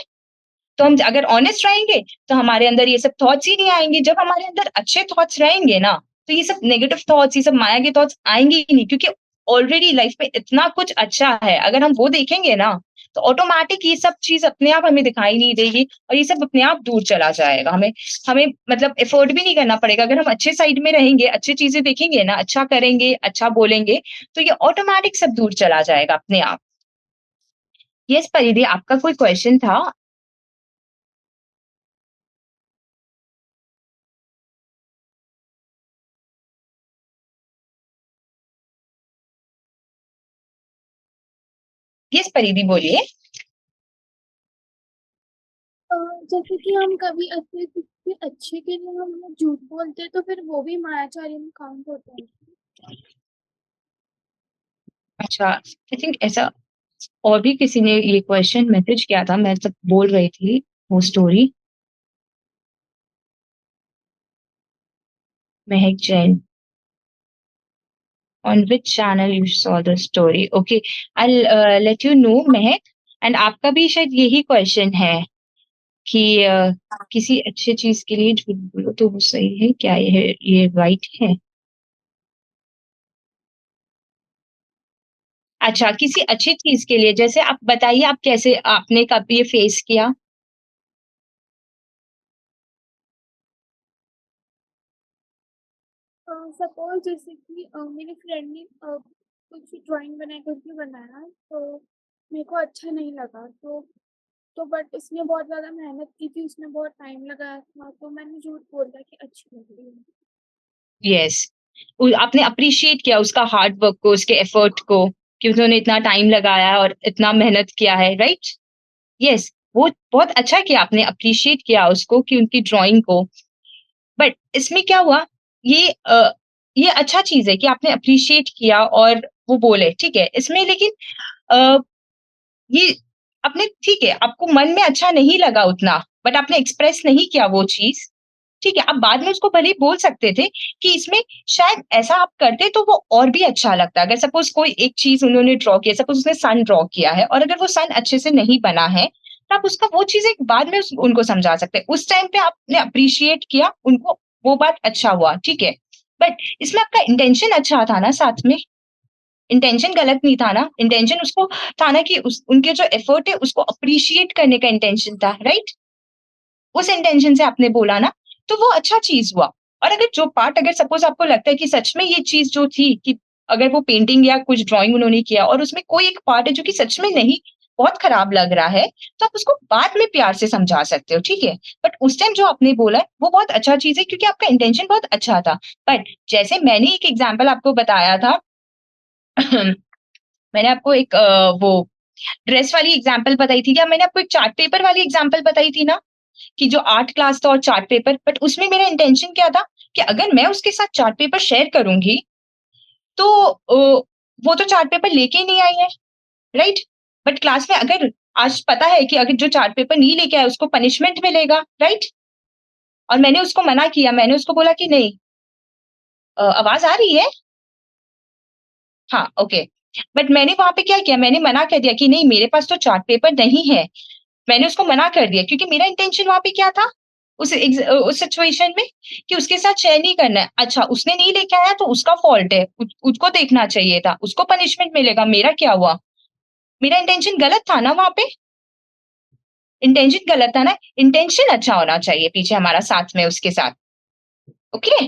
तो हम अगर ऑनेस्ट रहेंगे, तो हमारे अंदर ये सब थॉट्स ही नहीं आएँगे। जब हमारे अंदर अच्छे थॉट्स रहेंगे ना, तो ये सब नेगेटिव थॉट्स, ये सब माया के थॉट्स आएँगे ही नहीं क्योंकि ऑलरेडी लाइफ में इतना कुछ अच्छा है। अगर हम वो देखेंगे ना, तो ऑटोमैटिक ये सब चीज़ अपने आप हमें दिखाई नहीं देगी और ये सब अपने आप दूर चला जाएगा। हमें हमें मतलब एफर्ट भी नहीं करना पड़ेगा। अगर हम अच्छे साइड में रहेंगे, अच्छी चीज़ें देखेंगे ना, अच्छा करेंगे, अच्छा बोलेंगे, तो ये ऑटोमैटिक सब दूर चला जाएगा अपने आप। यस परिधि, आपका कोई क्वेश्चन था? यस परिधि बोलिए। जैसे कि हम कभी ऐसे किसी अच्छे के लिए हम झूठ बोलते हैं तो फिर वो भी मायाचारी में काउंट होता है। अच्छा, आई थिंक ऐसा और भी किसी ने ये क्वेश्चन मैसेज किया था, मैं तब बोल रही थी वो story. Mahak Jain, on which channel you saw the story? Okay, I'll let you know Mahak. And आपका भी शायद यही क्वेश्चन है कि किसी अच्छे चीज के लिए झूठ बोलो तो वो सही है क्या? ये राइट है? अच्छा, किसी अच्छी चीज के लिए, जैसे आप बताइए आप कैसे आपने कब ये फेस किया? सपोज जैसे कि मेरी फ्रेंड ने कुछ ड्राइंग बना करके बनाया तो मेरे को अच्छा नहीं लगा तो बट उसने बहुत ज़्यादा मेहनत की थी, उसने बहुत टाइम लगाया था, तो मैंने झूठ बोल दिया कि अच्छी लग रही है। यस, आपने अप्रिशिएट किया उसका हार्ड वर्क को, उसके एफर्ट को, कि उन्होंने इतना टाइम लगाया है और इतना मेहनत किया है, राइट? यस, वो बहुत अच्छा किया, आपने अप्रिशिएट किया उसको कि उनकी ड्राइंग को। बट इसमें क्या हुआ, ये ये अच्छा चीज़ है कि आपने अप्रिशिएट किया और वो बोले, ठीक है। इसमें लेकिन अ, ये आपने ठीक है, आपको मन में अच्छा नहीं लगा उतना, बट आपने एक्सप्रेस नहीं किया वो चीज़, ठीक है। आप बाद में उसको भले ही बोल सकते थे कि इसमें शायद ऐसा आप करते तो वो और भी अच्छा लगता। अगर सपोज़ कोई एक चीज़ उन्होंने ड्रॉ किया, सपोज़ उसने सन ड्रॉ किया है और अगर वो सन अच्छे से नहीं बना है, तो आप उसका वो चीज़ एक बाद में उनको समझा सकते हैं। उस टाइम पे आपने अप्रिशिएट किया, उनको वो बात अच्छा हुआ, ठीक है। बट इसमें आपका इंटेंशन अच्छा था ना साथ में? इंटेंशन गलत नहीं था ना? इंटेंशन उसको था ना कि उस उनके जो एफर्ट है उसको अप्रिशिएट करने का इंटेंशन था, राइट? उस इंटेंशन से आपने बोला ना, तो वो अच्छा चीज़ हुआ। और अगर जो पार्ट अगर सपोज़ आपको लगता है कि सच में ये चीज़ जो थी कि अगर वो पेंटिंग या कुछ ड्राइंग उन्होंने किया और उसमें कोई एक पार्ट है जो कि सच में नहीं, बहुत खराब लग रहा है, तो आप उसको बाद में प्यार से समझा सकते हो, ठीक है? बट उस टाइम जो आपने बोला है, वो बहुत अच्छा चीज़ है क्योंकि आपका इंटेंशन बहुत अच्छा था। बट जैसे मैंने एक एग्ज़ाम्पल आपको बताया था मैंने आपको एक वो ड्रेस वाली एग्ज़ाम्पल बताई थी या मैंने आपको एक चार्ट पेपर वाली एग्ज़ाम्पल बताई थी ना? कि जो आर्ट क्लास था और चार्ट पेपर, बट उसमें मेरा इंटेंशन क्या था कि अगर मैं उसके साथ चार्ट पेपर शेयर करूँगी, तो वो तो चार्ट पेपर लेके ही नहीं आई है, राइट? बट क्लास में अगर आज पता है कि अगर जो चार्ट पेपर नहीं लेके आया उसको पनिशमेंट मिलेगा, राइट? और मैंने उसको मना किया, मैंने उसको बोला कि नहीं आवाज़ आ रही है? हाँ, ओके। बट मैंने वहाँ पे क्या किया, मैंने मना कर दिया कि नहीं मेरे पास तो चार्ट पेपर नहीं है। मैंने उसको मना कर दिया क्योंकि मेरा इंटेंशन वहां पे क्या था उस सिचुएशन में कि उसके साथ शेयर नहीं करना है। अच्छा उसने नहीं लेके आया तो उसका फॉल्ट है, उसको देखना चाहिए था, उसको पनिशमेंट मिलेगा, मेरा क्या हुआ? मेरा इंटेंशन गलत था ना वहां पे, इंटेंशन गलत था ना, इंटेंशन अच्छा होना चाहिए पीछे हमारा साथ में उसके साथ। ओके,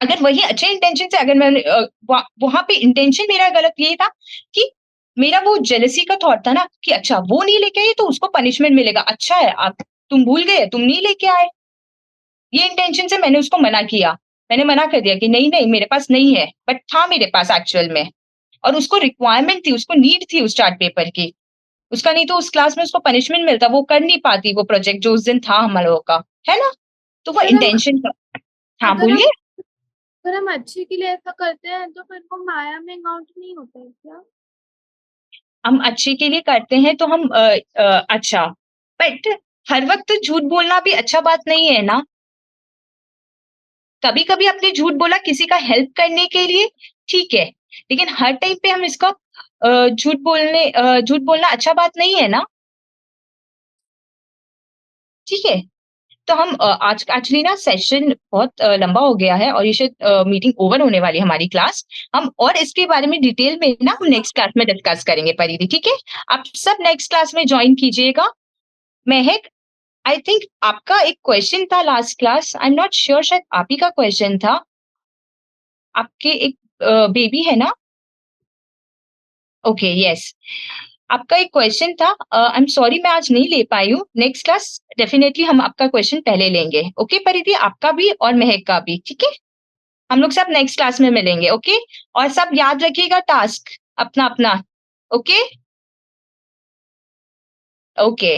अगर वही अच्छे इंटेंशन से अगर मैंने वहां पे इंटेंशन मेरा गलत ये था कि मेरा वो जेलसी का थॉट था ना कि अच्छा वो नहीं लेके आई तो उसको पनिशमेंट मिलेगा, अच्छा है आप तुम भूल गए, तुम नहीं लेके आए, ये इंटेंशन से मैंने उसको मना किया। मैंने मना कर दिया कि नहीं नहीं मेरे पास नहीं है, बट था मेरे पास एक्चुअल में, और उसको रिक्वायरमेंट थी, उसको नीड थी उस चार्ट पेपर की, उसका नहीं तो उस क्लास में उसको पनिशमेंट मिलता, वो कर नहीं पाती वो प्रोजेक्ट जो उस दिन था हम लोगों का, है ना? तो वो अगर हम इंटेंशन हाँ अगर हम बोलिए। अगर हम अच्छे के लिए ऐसा करते हैं तो फिर वो माया में काउंट नहीं होता है क्या? हम अच्छे के लिए करते हैं तो हम अच्छा, बट हर वक्त झूठ बोलना भी अच्छा बात नहीं है ना। कभी कभी आपने झूठ बोला किसी का हेल्प करने के लिए, ठीक है, लेकिन हर टाइम पे हम इसका झूठ बोलना अच्छा बात नहीं है ना। ठीक है, तो हम आज एक्चुअली ना सेशन बहुत लंबा हो गया है और ये शायद मीटिंग ओवर होने वाली है हमारी क्लास। हम और इसके बारे में डिटेल में ना हम नेक्स्ट क्लास में डिस्कस करेंगे परिधि, ठीक है? आप सब नेक्स्ट क्लास में ज्वाइन कीजिएगा। महक, आई थिंक आपका एक क्वेश्चन था last class, I am not sure, शायद आप ही का क्वेश्चन था। आपके एक बेबी है ना? ओके यस, आपका एक क्वेश्चन था। आई एम सॉरी मैं आज नहीं ले पाई हूँ, नेक्स्ट क्लास डेफिनेटली हम आपका क्वेश्चन पहले लेंगे। ओके परिधि, आपका भी और महक का भी, ठीक है? हम लोग सब नेक्स्ट क्लास में मिलेंगे। ओके, और सब याद रखिएगा टास्क अपना अपना। ओके ओके,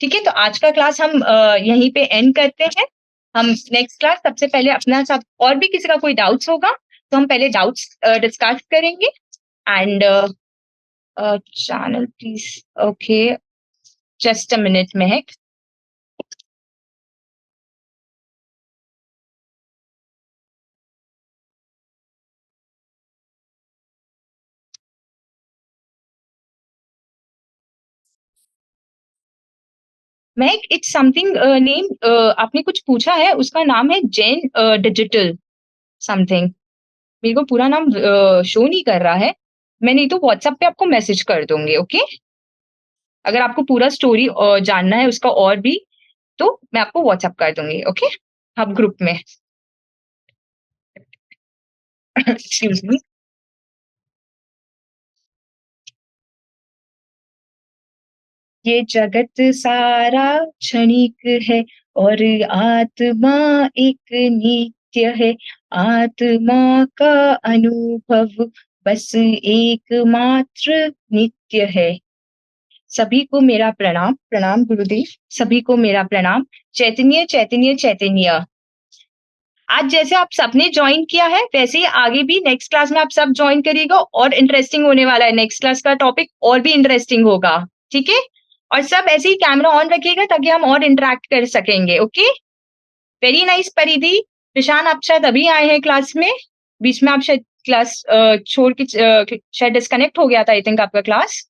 ठीक है, तो आज का क्लास हम यहीं पे एंड करते हैं। हम नेक्स्ट क्लास सबसे पहले अपना सब, और भी किसी का कोई डाउट्स होगा तो हम पहले डाउट्स डिस्कस करेंगे। And channel please, okay just a minute Mahak. Mahak it's something name, आपने कुछ पूछा है, उसका नाम है जैन डिजिटल समथिंग। मेरे को पूरा नाम शो नहीं कर रहा है, मैं नहीं तो व्हाट्सएप पे आपको मैसेज कर दूंगी। ओके, अगर आपको पूरा स्टोरी जानना है उसका और भी तो मैं आपको व्हाट्सएप कर दूंगी। ओके, आप ग्रुप में एक्सक्यूज मी। ये जगत सारा क्षणिक है और आत्मा एक नित्य है, आत्मा का अनुभव बस एकमात्र नित्य है। सभी को मेरा प्रणाम, प्रणाम गुरुदेव, सभी को मेरा प्रणाम। चैतन्य चैतन्य चैतन्य। आज जैसे आप सबने ज्वाइन किया है वैसे ही आगे भी नेक्स्ट क्लास में आप सब ज्वाइन करिएगा, और इंटरेस्टिंग होने वाला है नेक्स्ट क्लास का टॉपिक, और भी इंटरेस्टिंग होगा, ठीक है? और सब ऐसे ही कैमरा ऑन रखिएगा ताकि हम और इंटरेक्ट कर सकेंगे। ओके, वेरी नाइस परिधि। निशान आप शायद अभी आए हैं क्लास में, बीच में आप शायद क्लास छोड़ के शायद डिस्कनेक्ट हो गया था आई थिंक आपका क्लास।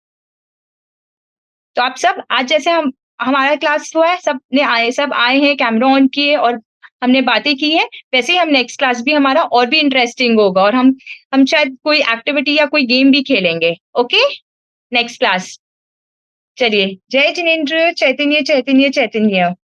तो आप सब आज जैसे हम हमारा क्लास हुआ है, सब आए हैं, कैमरा ऑन किए और हमने बातें की है, वैसे ही हम नेक्स्ट क्लास भी हमारा और भी इंटरेस्टिंग होगा, और हम शायद कोई एक्टिविटी या कोई गेम भी खेलेंगे। Okay, next class. चलिए, जय जिनेंद्र, चैतन्य चैतन्य चैतन्य।